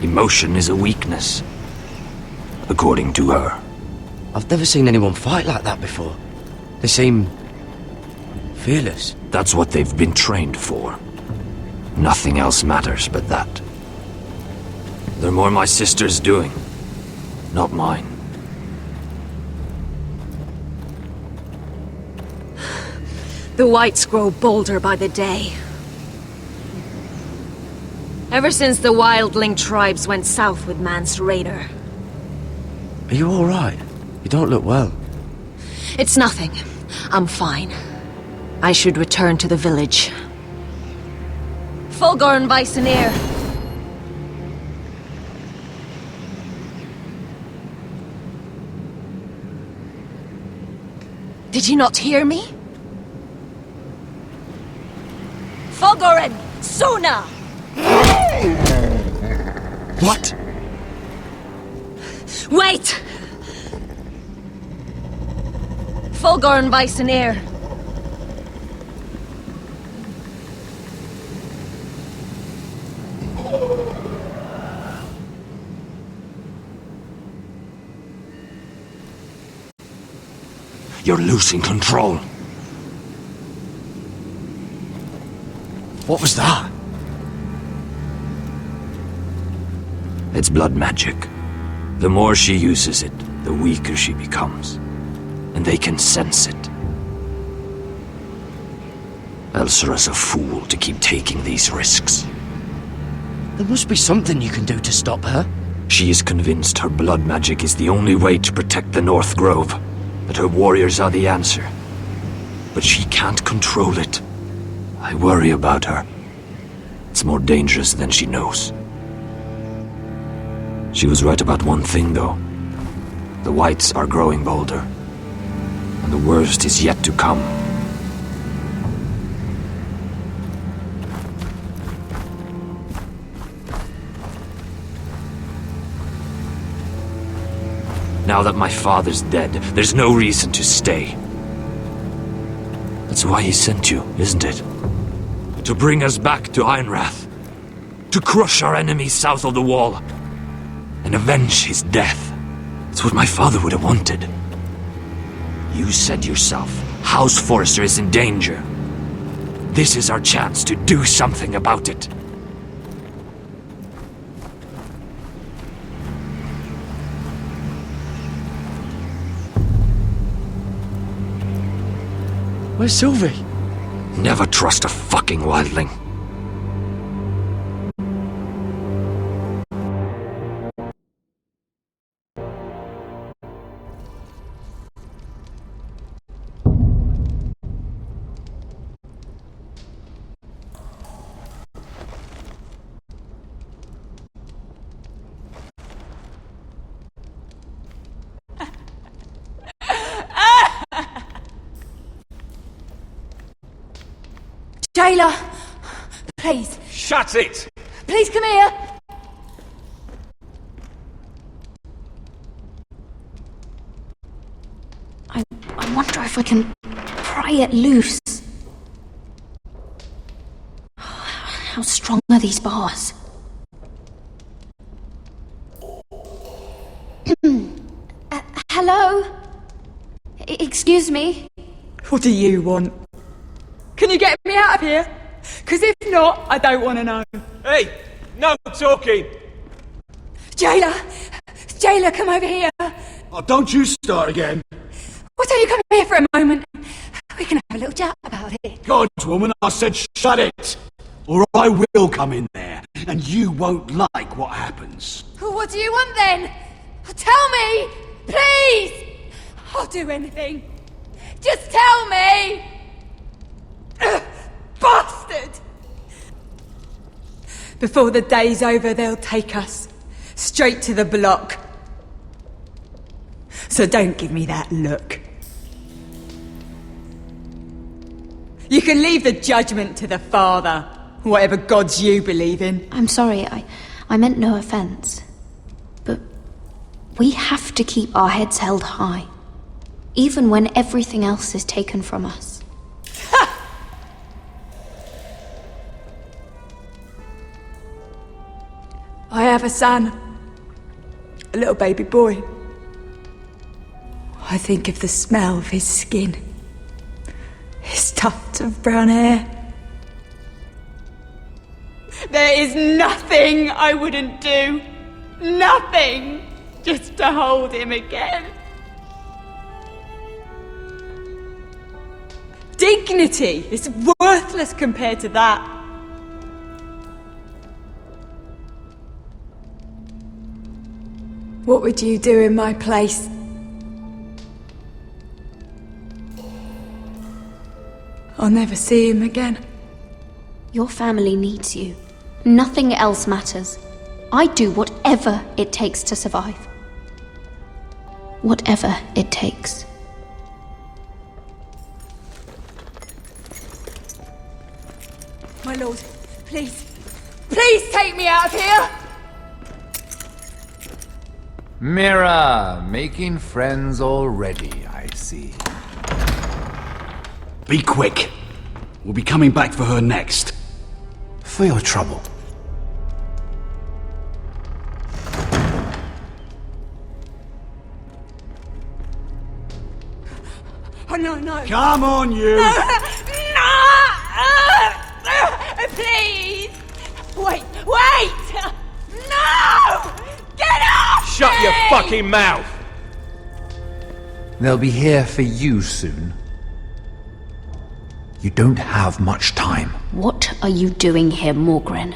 Emotion is a weakness. According to her. I've never seen anyone fight like that before. They seem... fearless. That's what they've been trained for. Nothing else matters but that. They're more my sister's doing, not mine. The whites grow bolder by the day. Ever since the wildling tribes went south with Man's raider. Are you alright? You don't look well. It's nothing. I'm fine. I should return to the village. Fulgorn Viceneer! Did you not hear me? Fulgorn! Sona! What? Wait! Fulgorn Viceneer. You're losing control. What was that? It's blood magic. The more she uses it, the weaker she becomes. And they can sense it. Elsera's a fool to keep taking these risks. There must be something you can do to stop her. She is convinced her blood magic is the only way to protect the North Grove. That her warriors are the answer. But she can't control it. I worry about her. It's more dangerous than she knows. She was right about one thing, though. The whites are growing bolder. And the worst is yet to come. Now that my father's dead, there's no reason to stay. That's why he sent you, isn't it? To bring us back to Ironrath. To crush our enemies south of the Wall. And avenge his death. That's what my father would have wanted. You said yourself, House Forrester is in danger. This is our chance to do something about it. Where's Sylvie? Never trust a fucking wildling. Jailer! Please. Shut it! Please come here! I wonder if I can pry it loose. How strong are these bars? Hello? Excuse me? What do you want? Can you get me out of here? Because if not, I don't want to know. Hey, no talking! Jailer! Jailer, come over here! Oh, don't you start again. Why don't you come here for a moment? We can have a little chat about it. God, woman, I said shut it! Or I will come in there, and you won't like what happens. What do you want then? Tell me! Please! I'll do anything. Just tell me! Bastard! Before the day's over, they'll take us straight to the block. So don't give me that look. You can leave the judgment to the Father, whatever gods you believe in. I'm sorry, I meant no offense. But we have to keep our heads held high, even when everything else is taken from us. I have a son. A little baby boy. I think of the smell of his skin. His tuft of brown hair. There is nothing I wouldn't do. Nothing. Just to hold him again. Dignity is worthless compared to that. What would you do in my place? I'll never see him again. Your family needs you. Nothing else matters. I do whatever it takes to survive. Whatever it takes. My lord, please. Please take me out of here! Mira, making friends already, I see. Be quick. We'll be coming back for her next. For your trouble. Oh, no, no. Come on, you! No! Please! Wait! No! Get off! Shut your fucking mouth! They'll be here for you soon. You don't have much time. What are you doing here, Morgren?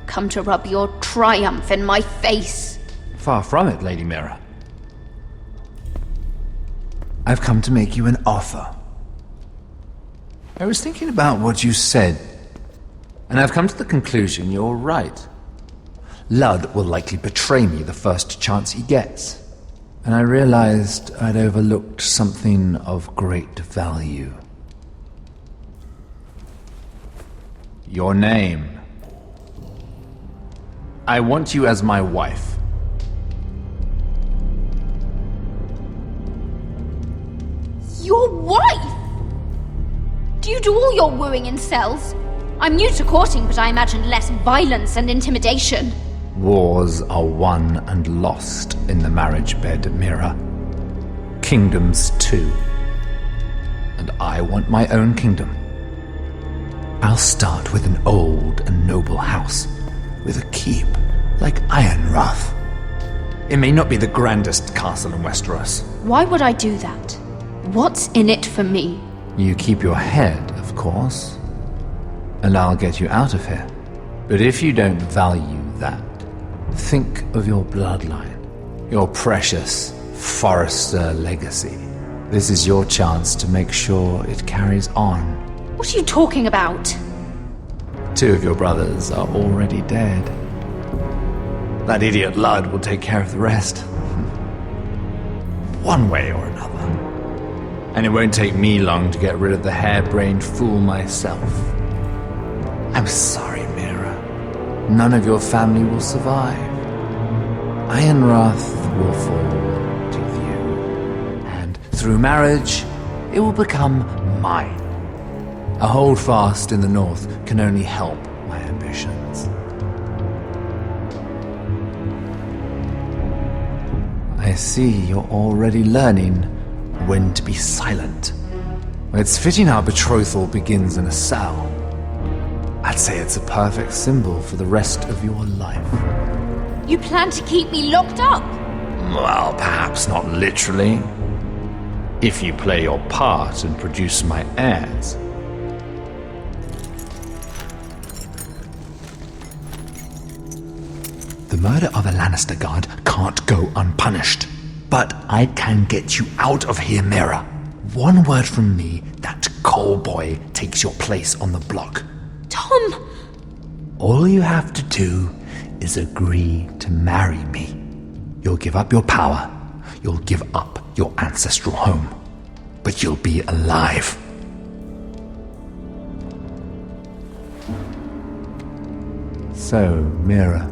Come to rub your triumph in my face? Far from it, Lady Mira. I've come to make you an offer. I was thinking about what you said, and I've come to the conclusion you're right. Ludd will likely betray me the first chance he gets. And I realized I'd overlooked something of great value. Your name. I want you as my wife. Your wife? Do you do all your wooing in cells? I'm new to courting, but I imagine less violence and intimidation. Wars are won and lost in the marriage bed, Mira. Kingdoms too. And I want my own kingdom. I'll start with an old and noble house, with a keep like Ironrath. It may not be the grandest castle in Westeros. Why would I do that? What's in it for me? You keep your head, of course, and I'll get you out of here. But if you don't value that, think of your bloodline, your precious Forrester legacy. This is your chance to make sure it carries on. What are you talking about? 2 of your brothers are already dead. That idiot Ludd will take care of the rest. One way or another. And it won't take me long to get rid of the harebrained fool myself. I'm sorry, Mira. None of your family will survive. Ironrath will fall to you. And through marriage, it will become mine. A holdfast in the north can only help my ambitions. I see you're already learning when to be silent. It's fitting our betrothal begins in a cell. I'd say it's a perfect symbol for the rest of your life. You plan to keep me locked up? Well, perhaps not literally. If you play your part and produce my heirs. The murder of a Lannister guard can't go unpunished. But I can get you out of here, Mira. One word from me, that coal boy takes your place on the block. Tom! All you have to do is agree to marry me. You'll give up your power. You'll give up your ancestral home. But you'll be alive. So, Mira,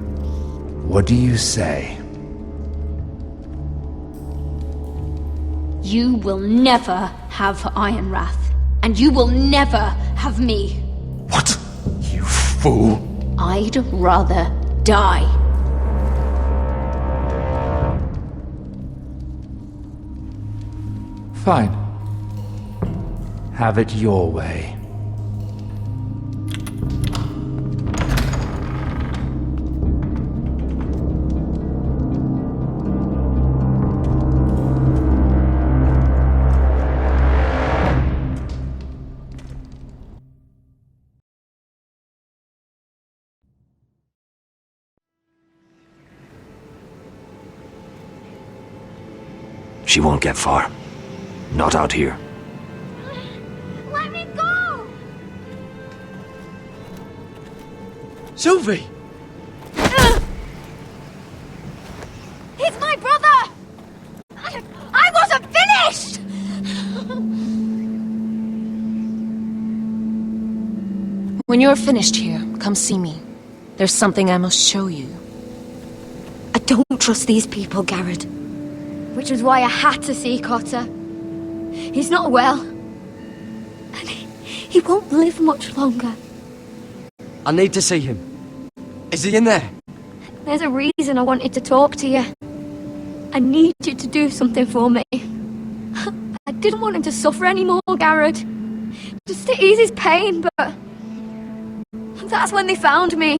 what do you say? You will never have Ironrath. And you will never have me. What? You fool! I'd rather die. Fine. Have it your way. She won't get far. Not out here. Let me go! Sylvie! He's my brother! I wasn't finished! When you're finished here, come see me. There's something I must show you. I don't trust these people, Garrett. Which was why I had to see Cotter. He's not well. And he won't live much longer. I need to see him. Is he in there? There's a reason I wanted to talk to you. I need you to do something for me. I didn't want him to suffer anymore, Garrett. Just to ease his pain, but... that's when they found me.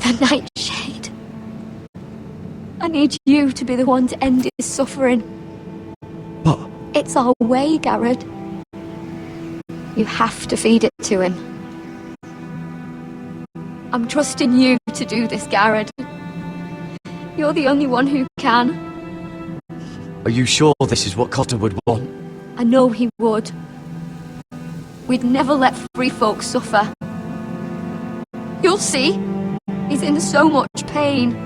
The Nightshade. I need you to be the one to end his suffering. What? It's our way, Garrett. You have to feed it to him. I'm trusting you to do this, Garrett. You're the only one who can. Are you sure this is what Cotter would want? I know he would. We'd never let free folk suffer. You'll see. He's in so much pain.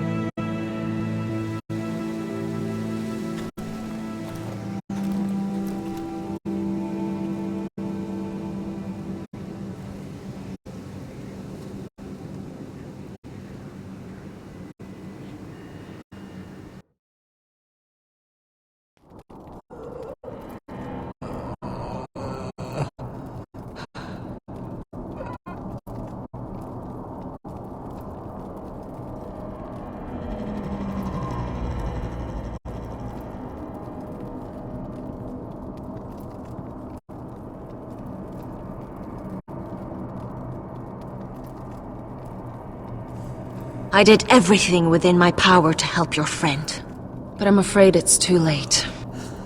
I did everything within my power to help your friend. But I'm afraid it's too late.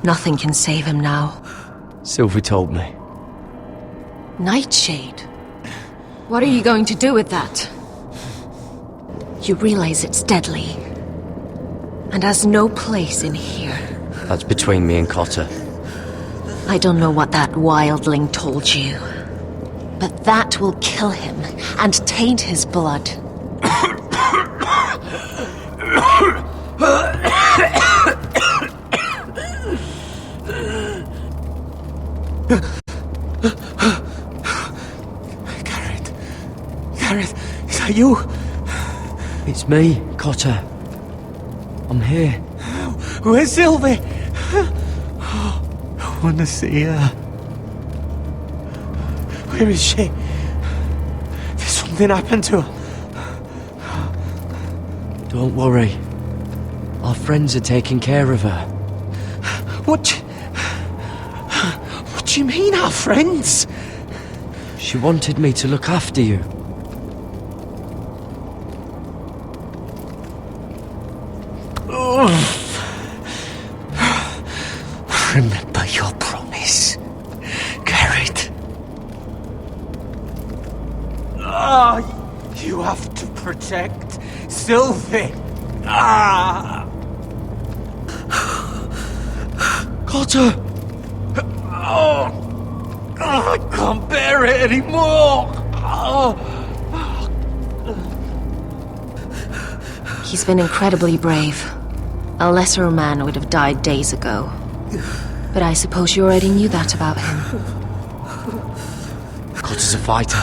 Nothing can save him now. Sylvie told me. Nightshade? What are you going to do with that? You realize it's deadly. And has no place in here. That's between me and Cotter. I don't know what that wildling told you. But that will kill him and taint his blood. Garrett, is that you? It's me, Cotter. I'm here. Where's Sylvie? I want to see her. Where is she? Did something happen to her? Don't worry. Our friends are taking care of her. What do you mean, our friends? She wanted me to look after you. Remember your promise, Garrett. You have to protect Sylvie. Cotter! I can't bear it anymore. He's been incredibly brave. A lesser man would have died days ago. But I suppose you already knew that about him. Cotter's a fighter.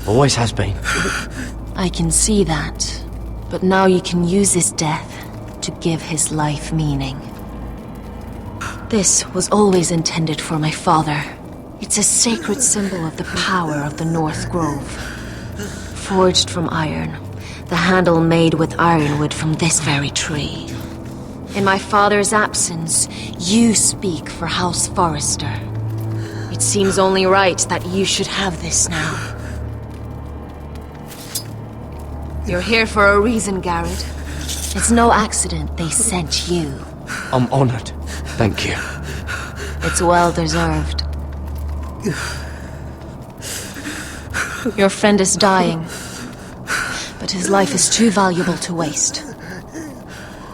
Always has been. I can see that. But now you can use his death to give his life meaning. This was always intended for my father. It's a sacred symbol of the power of the North Grove. Forged from iron, the handle made with ironwood from this very tree. In my father's absence, you speak for House Forrester. It seems only right that you should have this now. You're here for a reason, Garrett. It's no accident they sent you. I'm honored. Thank you. It's well deserved. Your friend is dying, but his life is too valuable to waste.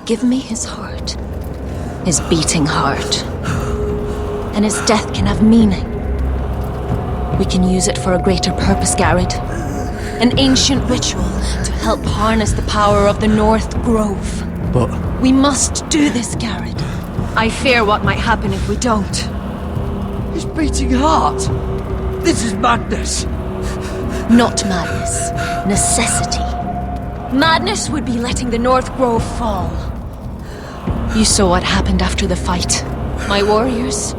Give me his heart. His beating heart. And his death can have meaning. We can use it for a greater purpose, Garrett. An ancient ritual to help harness the power of the North Grove. But... We must do this, Garrett. I fear what might happen if we don't. His beating heart! This is madness! Not madness. Necessity. Madness would be letting the North Grove fall. You saw what happened after the fight. My warriors,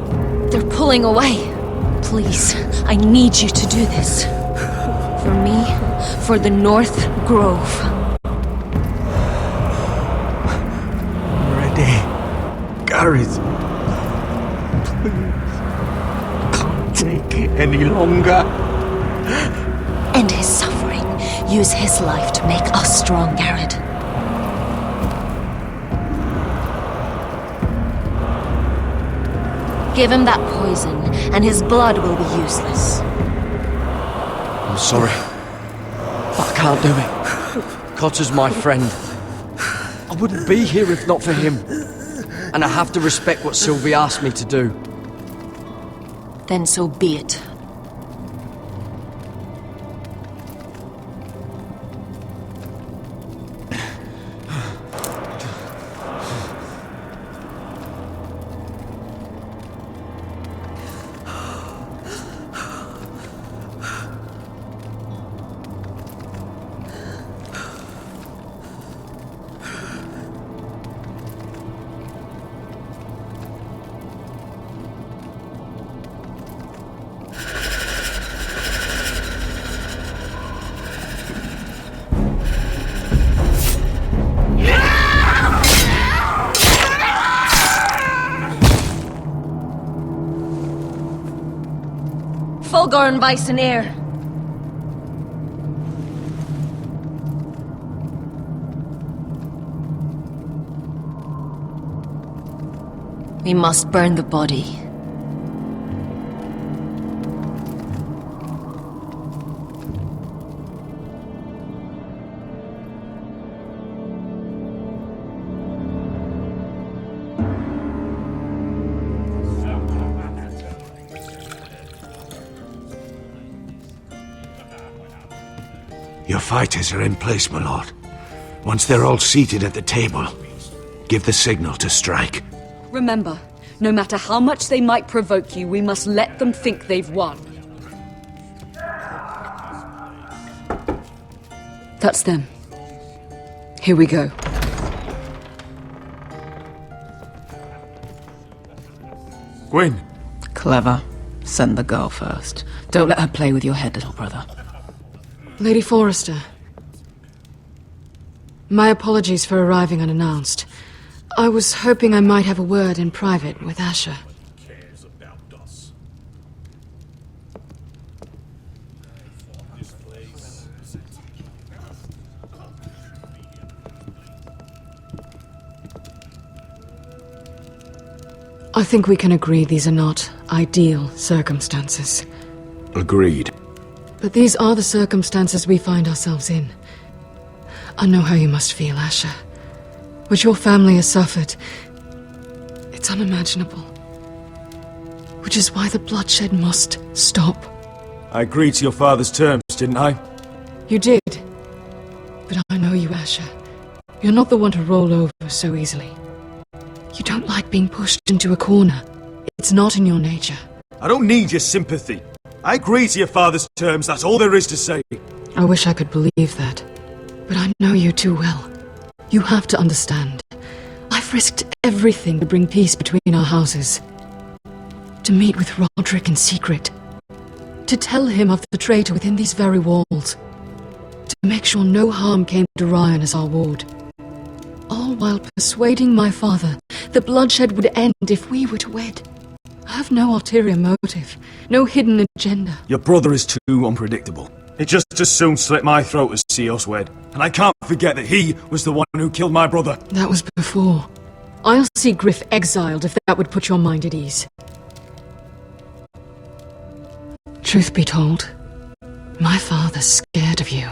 they're pulling away. Please, I need you to do this. For me, for the North Grove. I'm ready. Gareth. Please. I can't take it any longer. End his suffering. Use his life to make us strong, Garrett. Give him that poison, and his blood will be useless. I'm sorry. But I can't do it. Cotter's my friend. I wouldn't be here if not for him. And I have to respect what Sylvie asked me to do. Then so be it. Fulgorn Bison Air. We must burn the body. Your fighters are in place, my lord. Once they're all seated at the table, give the signal to strike. Remember, no matter how much they might provoke you, we must let them think they've won. That's them. Here we go. Gwyn. Clever. Send the girl first. Don't let her play with your head, little brother. Lady Forrester. My apologies for arriving unannounced. I was hoping I might have a word in private with Asher. I think we can agree these are not ideal circumstances. Agreed. But these are the circumstances we find ourselves in. I know how you must feel, Asher. What your family has suffered, it's unimaginable. Which is why the bloodshed must stop. I agreed to your father's terms, didn't I? You did. But I know you, Asher. You're not the one to roll over so easily. You don't like being pushed into a corner. It's not in your nature. I don't need your sympathy. I agree to your father's terms, that's all there is to say. I wish I could believe that. But I know you too well. You have to understand. I've risked everything to bring peace between our houses. To meet with Roderick in secret. To tell him of the traitor within these very walls. To make sure no harm came to Ryan as our ward. All while persuading my father that bloodshed would end if we were to wed. I have no ulterior motive, no hidden agenda. Your brother is too unpredictable. He'd just as soon slit my throat as see us wed. And I can't forget that he was the one who killed my brother. That was before. I'll see Griff exiled if that would put your mind at ease. Truth be told, my father's scared of you.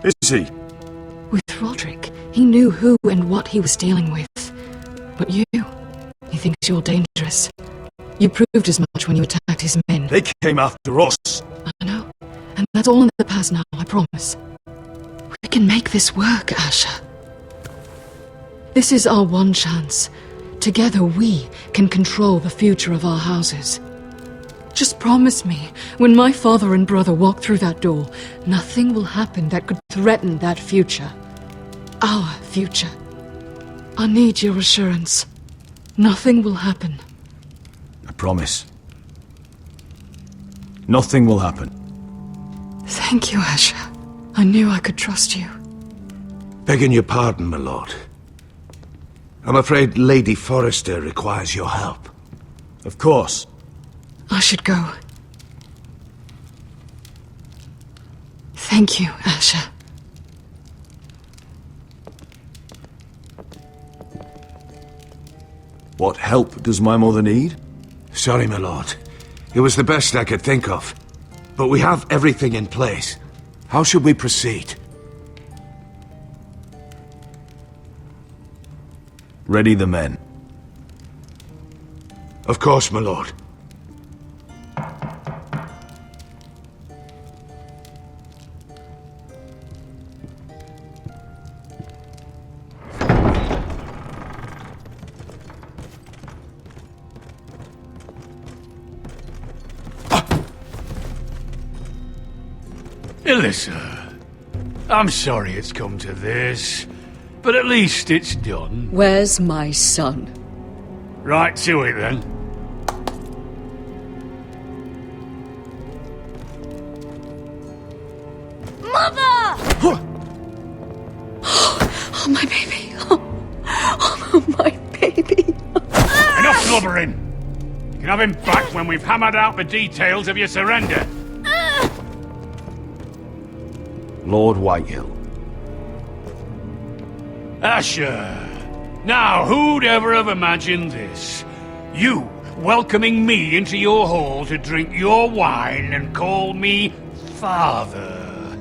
Is he? With Roderick, he knew who and what he was dealing with. But you, he thinks you're dangerous. You proved as much when you attacked his men. They came after us. I know. And that's all in the past now, I promise. We can make this work, Asher. This is our one chance. Together we can control the future of our houses. Just promise me, when my father and brother walk through that door, nothing will happen that could threaten that future. Our future. I need your assurance. Nothing will happen. I promise. Nothing will happen. Thank you, Asher. I knew I could trust you. Begging your pardon, my lord. I'm afraid Lady Forrester requires your help. Of course. I should go. Thank you, Asher. What help does my mother need? Sorry, my lord. It was the best I could think of. But we have everything in place. How should we proceed? Ready the men. Of course, my lord. Alyssa, I'm sorry it's come to this, but at least it's done. Where's my son? Right to it then. Mother! Oh, my baby. Oh, my baby. Enough blubbering! You can have him back when we've hammered out the details of your surrender. Lord Whitehill. Asher! Now, who'd ever have imagined this? You welcoming me into your hall to drink your wine and call me father.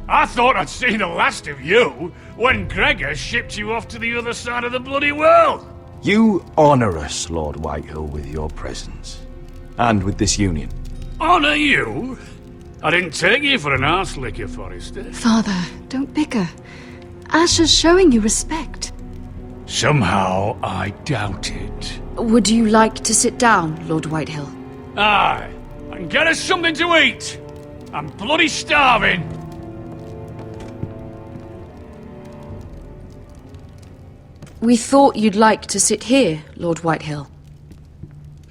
I thought I'd seen the last of you when Gregor shipped you off to the other side of the bloody world. You honour us, Lord Whitehill, with your presence. And with this union. Honour you? I didn't take you for an arse licker, Forrester. Father, don't bicker. Asher's showing you respect. Somehow I doubt it. Would you like to sit down, Lord Whitehill? Aye, and get us something to eat. I'm bloody starving. We thought you'd like to sit here, Lord Whitehill.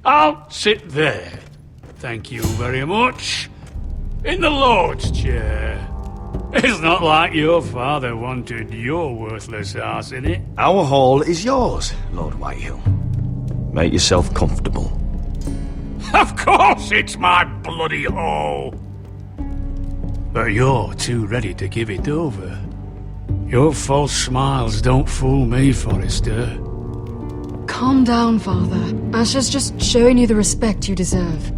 I'll sit there. Thank you very much. In the Lord's chair. It's not like your father wanted your worthless arse in it. Our hall is yours, Lord Whitehill. Make yourself comfortable. Of course it's my bloody hall. But you're too ready to give it over. Your false smiles don't fool me, Forrester. Calm down, Father. Asher's just showing you the respect you deserve.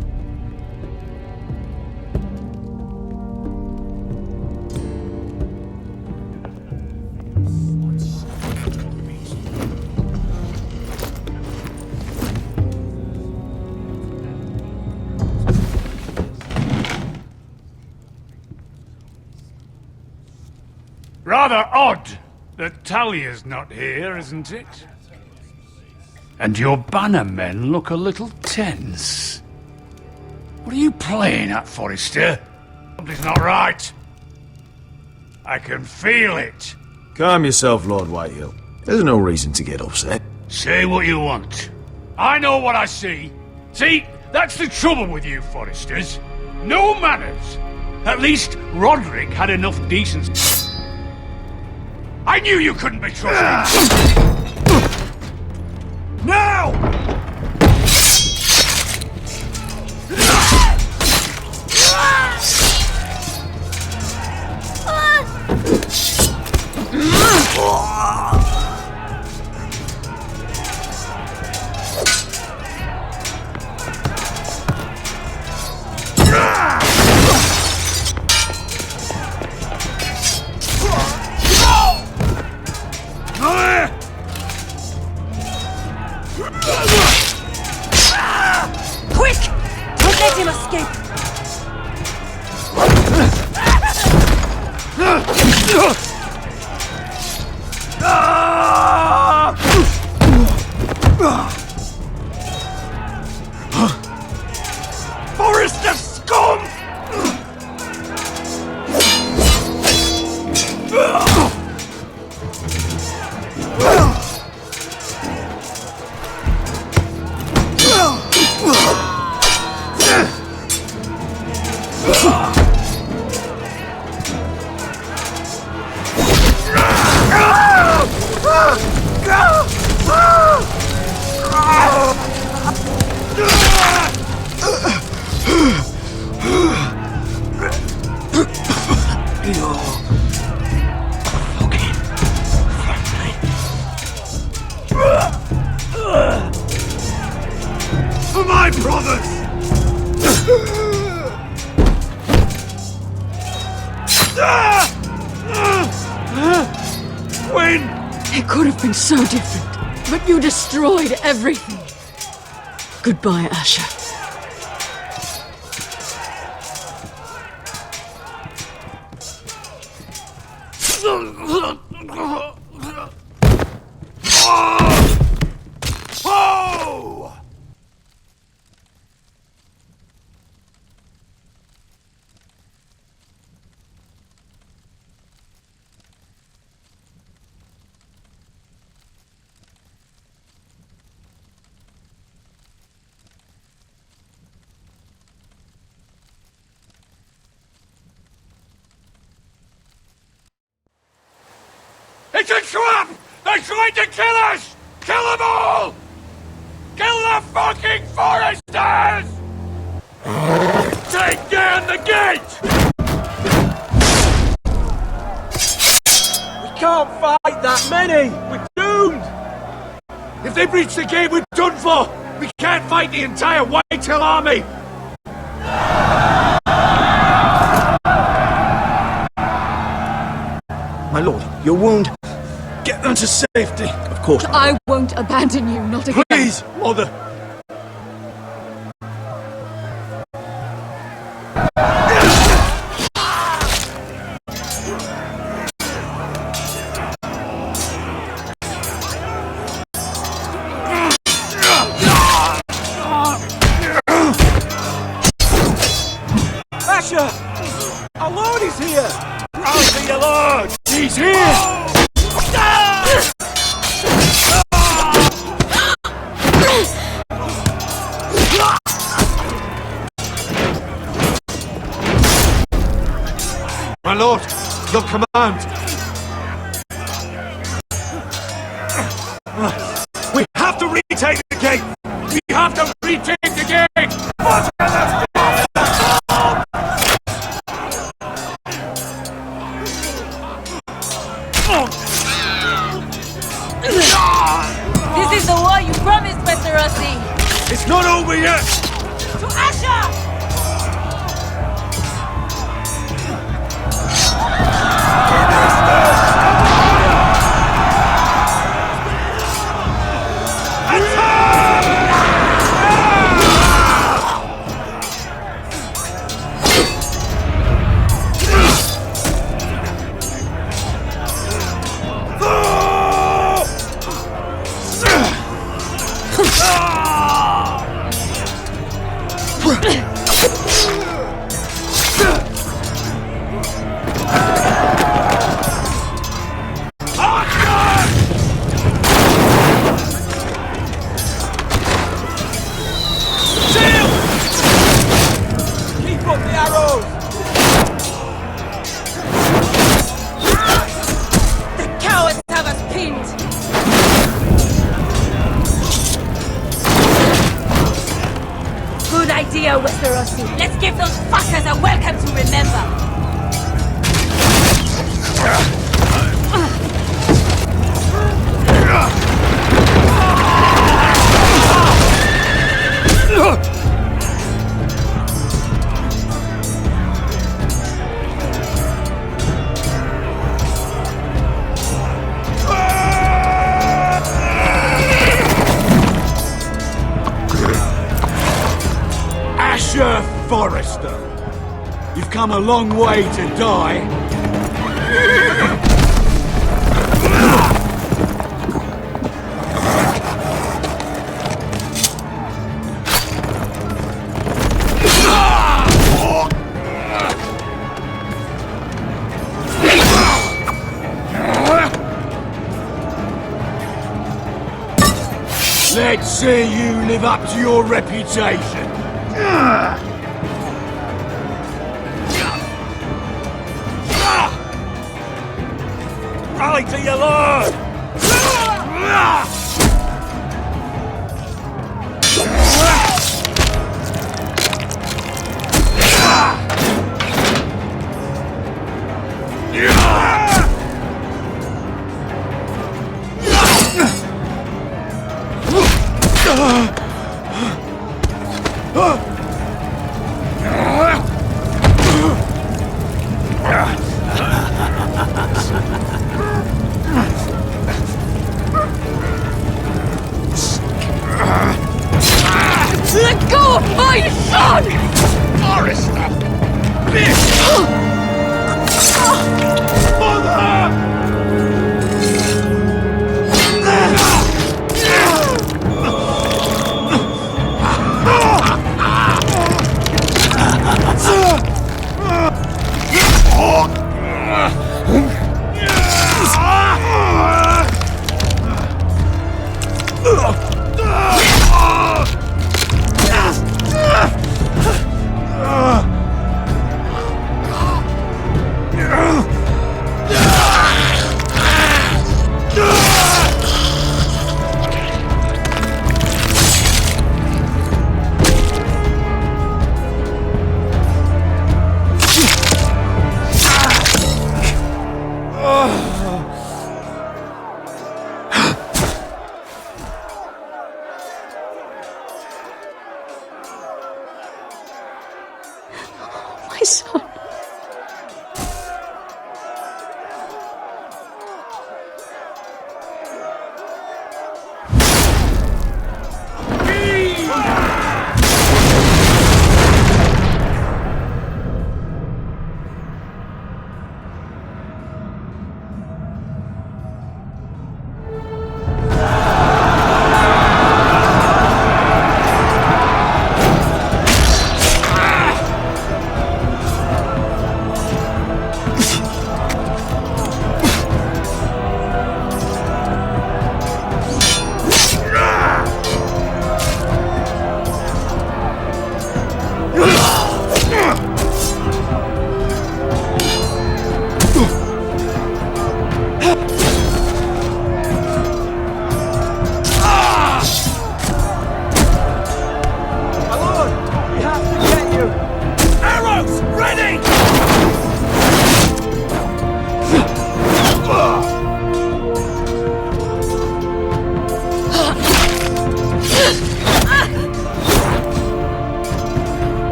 Rather odd that Talia's not here, isn't it? And your banner men look a little tense. What are you playing at, Forrester? Something's not right. I can feel it. Calm yourself, Lord Whitehill. There's no reason to get upset. Say what you want. I know what I see. See, that's the trouble with you Forresters. No manners. At least Roderick had enough decency. I I knew you couldn't be trusted! Now! Quick! Don't let him escape! Forest of scum! For my brothers! Quinn! It could have been so different, but you destroyed everything. Goodbye, Asher. Oh! It's a trap! They're trying to kill us! Kill them all! Kill the fucking foresters! Take down the gate! We can't fight that many! We're doomed! If they breach the gate, we're done for! We can't fight the entire Whitetail army! My lord, your wound. Get them to safety. Of course. I won't abandon you, not again. Please, Mother. Asher! Our lord is here! I'll see your lord! He's here! My lord, your command! We have to retake the gate! We have to retake the gate! This is the war you promised, Mr. Rossi! It's not over yet! To Asher! The cowards See ya, Westerosi. Let's give those fuckers a welcome to remember. Forrester, you've come a long way to die. Let's see you live up to your reputation. Rally to your lord! Let go of my son! Forrester! Bitch! Mother! My son.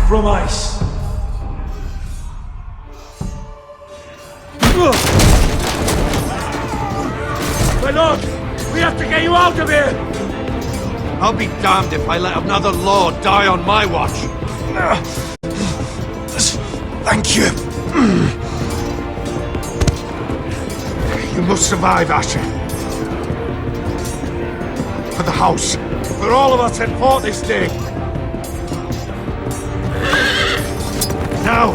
From ice. My lord, we have to get you out of here! I'll be damned if I let another lord die on my watch. Thank you. You must survive, Asher. For the house. For all of us that fought this day. Now!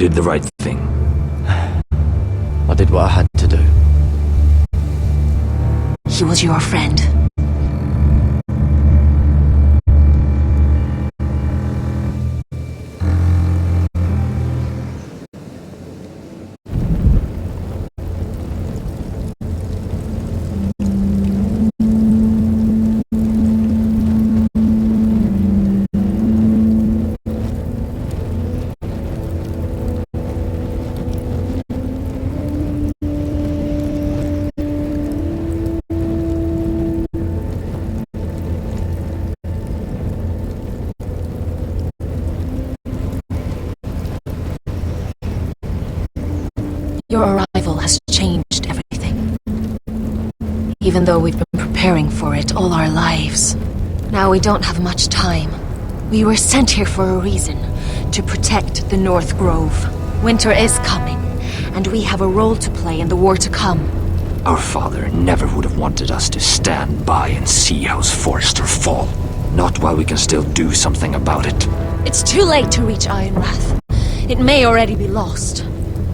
did the right thing. I did what I had to do. He was your friend. Your arrival has changed everything. Even though we've been preparing for it all our lives. Now we don't have much time. We were sent here for a reason. To protect the North Grove. Winter is coming, and we have a role to play in the war to come. Our father never would have wanted us to stand by and see House Forrester fall. Not while we can still do something about it. It's too late to reach Ironrath. It may already be lost.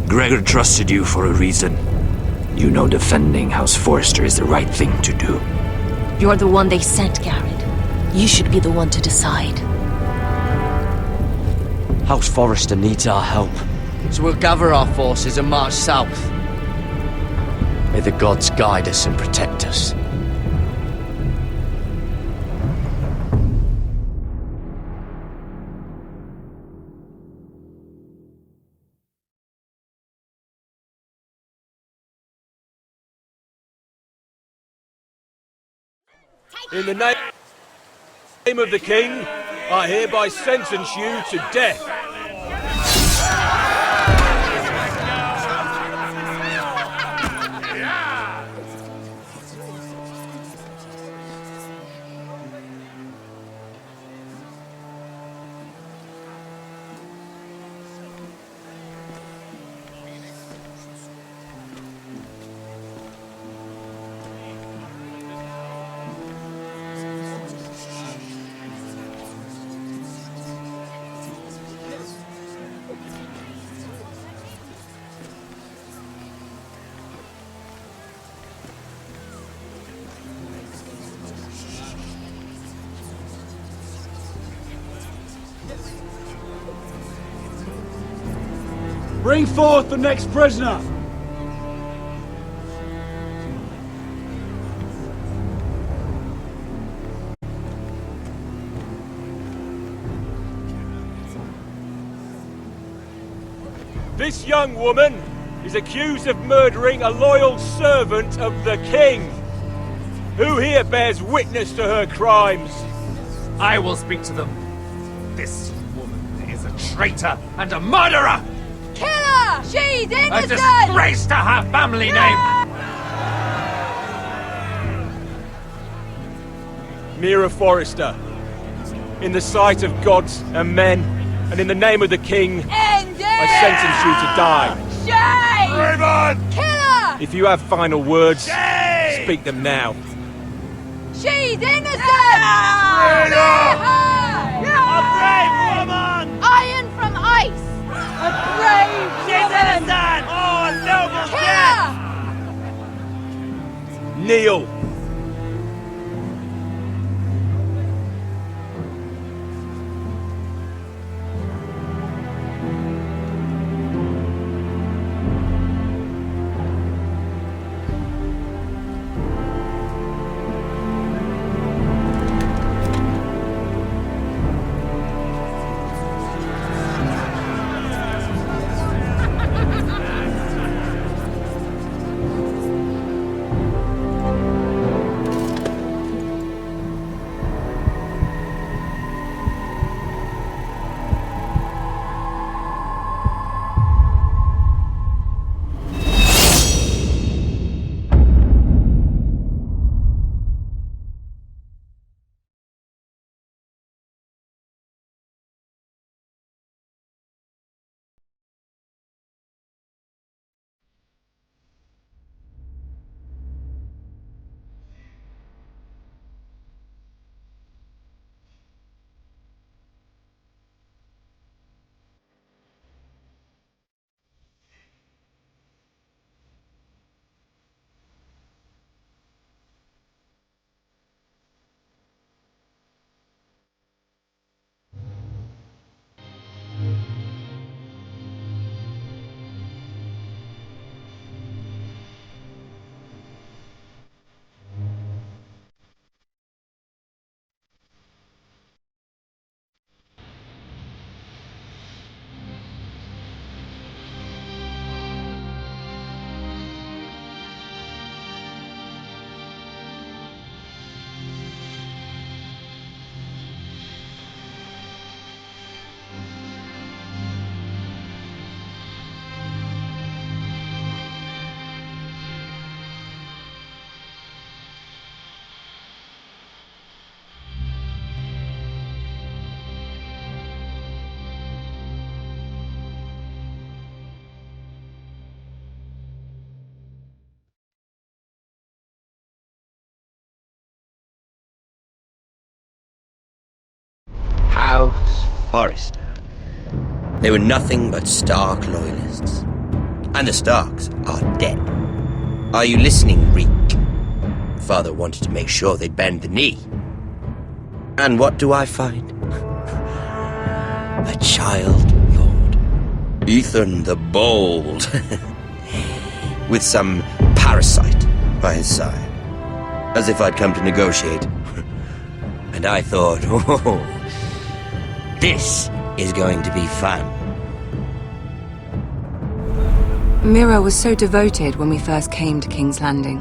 Gregor trusted you for a reason. You know defending House Forrester is the right thing to do. You're the one they sent, Garrett. You should be the one to decide. House Forrester needs our help, so we'll gather our forces and march south. May the gods guide us and protect us. In the name of the king, I hereby sentence you to death. Bring forth the next prisoner! This young woman is accused of murdering a loyal servant of the king. Who here bears witness to her crimes? I will speak to them. This woman is a traitor and a murderer! Kill her! She's innocent! A disgrace to her family name! Mira Forrester, in the sight of gods and men, and in the name of the king, I sentence you to die. Shame! Raven! Kill her! If you have final words, speak them now. She's innocent! A brave woman! Iron from ice! A brave woman! Oh, noble Kill her! Kneel! Forrester. They were nothing but Stark loyalists. And the Starks are dead. Are you listening, Reek? Father wanted to make sure they'd bend the knee. And what do I find? A child lord. Ethan the Bold. With some parasite by his side. As if I'd come to negotiate. And I thought, oh, this is going to be fun. Mira was so devoted when we first came to King's Landing.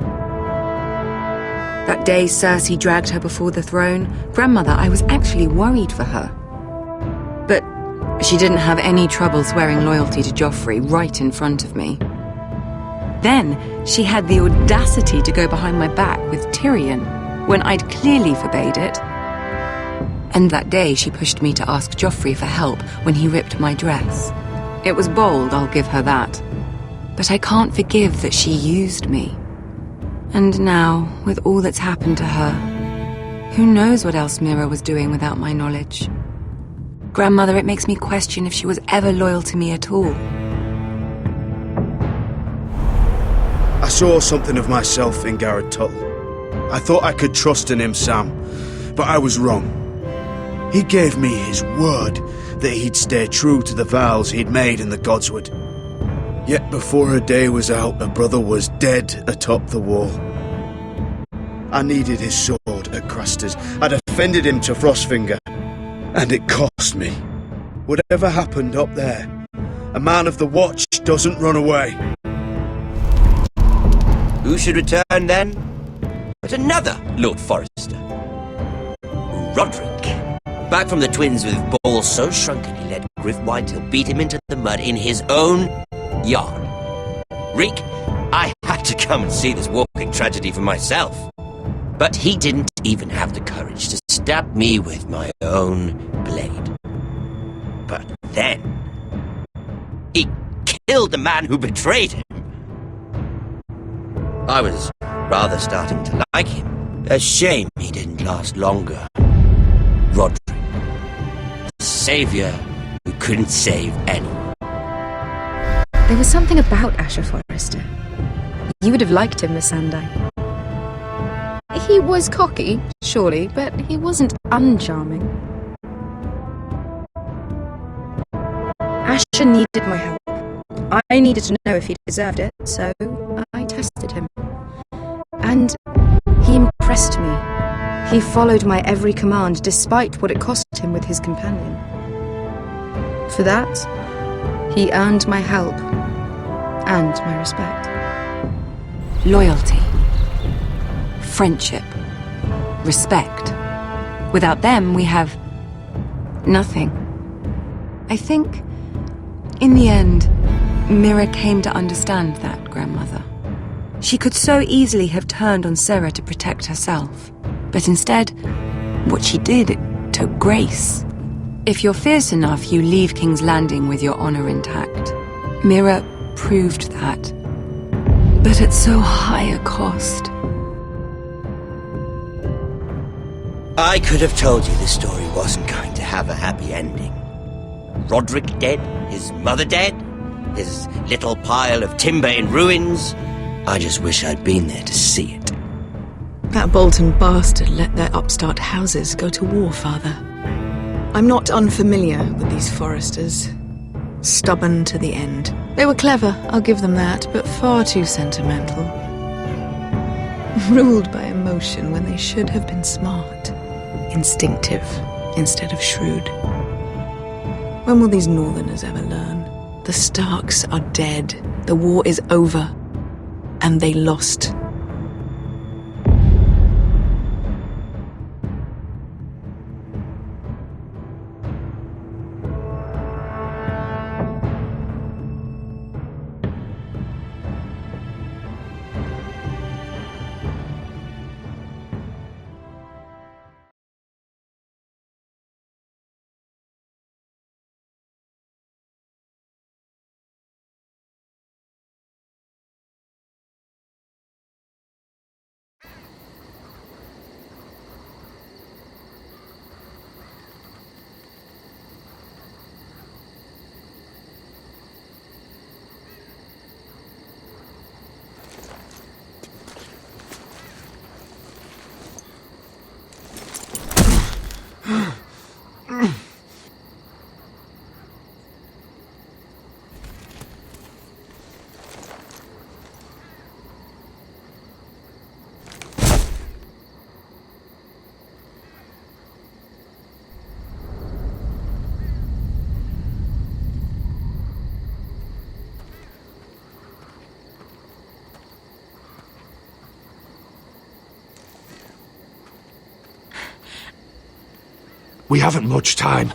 That day Cersei dragged her before the throne, Grandmother, I was actually worried for her. But she didn't have any trouble swearing loyalty to Joffrey right in front of me. Then she had the audacity to go behind my back with Tyrion when I'd clearly forbade it. And that day she pushed me to ask Joffrey for help when he ripped my dress. It was bold, I'll give her that. But I can't forgive that she used me. And now, with all that's happened to her, who knows what else Mira was doing without my knowledge? Grandmother, it makes me question if she was ever loyal to me at all. I saw something of myself in Garrett Tuttle. I thought I could trust in him, Sam, but I was wrong. He gave me his word that he'd stay true to the vows he'd made in the Godswood. Yet before a day was out, a brother was dead atop the wall. I needed his sword at Craster's. I'd offended him to Frostfinger, and it cost me. Whatever happened up there, a man of the Watch doesn't run away. Who should return then? But another Lord Forrester. Roderick. Back from the twins with balls so shrunken he let Griff Whitetail beat him into the mud in his own yard. Reek, I had to come and see this walking tragedy for myself. But he didn't even have the courage to stab me with my own blade. But then, he killed the man who betrayed him. I was rather starting to like him. A shame he didn't last longer. Roderick. The savior who couldn't save anyone. There was something about Asher Forrester. You would have liked him, Miss Sandine. He was cocky, surely, but he wasn't uncharming. Asher needed my help. I needed to know if he deserved it, so I tested him. And he impressed me. He followed my every command, despite what it cost him with his companion. For that, he earned my help and my respect. Loyalty. Friendship. Respect. Without them, we have nothing. I think, in the end, Mira came to understand that, Grandmother. She could so easily have turned on Sarah to protect herself. But instead, what she did, it took grace. If you're fierce enough, you leave King's Landing with your honor intact. Mira proved that. But at so high a cost. I could have told you this story wasn't going to have a happy ending. Roderick dead, his mother dead, his little pile of timber in ruins. I just wish I'd been there to see it. That Bolton bastard let their upstart houses go to war, Father. I'm not unfamiliar with these Forresters. Stubborn to the end. They were clever, I'll give them that, but far too sentimental. Ruled by emotion when they should have been smart. Instinctive instead of shrewd. When will these Northerners ever learn? The Starks are dead. The war is over. And they lost. We haven't much time.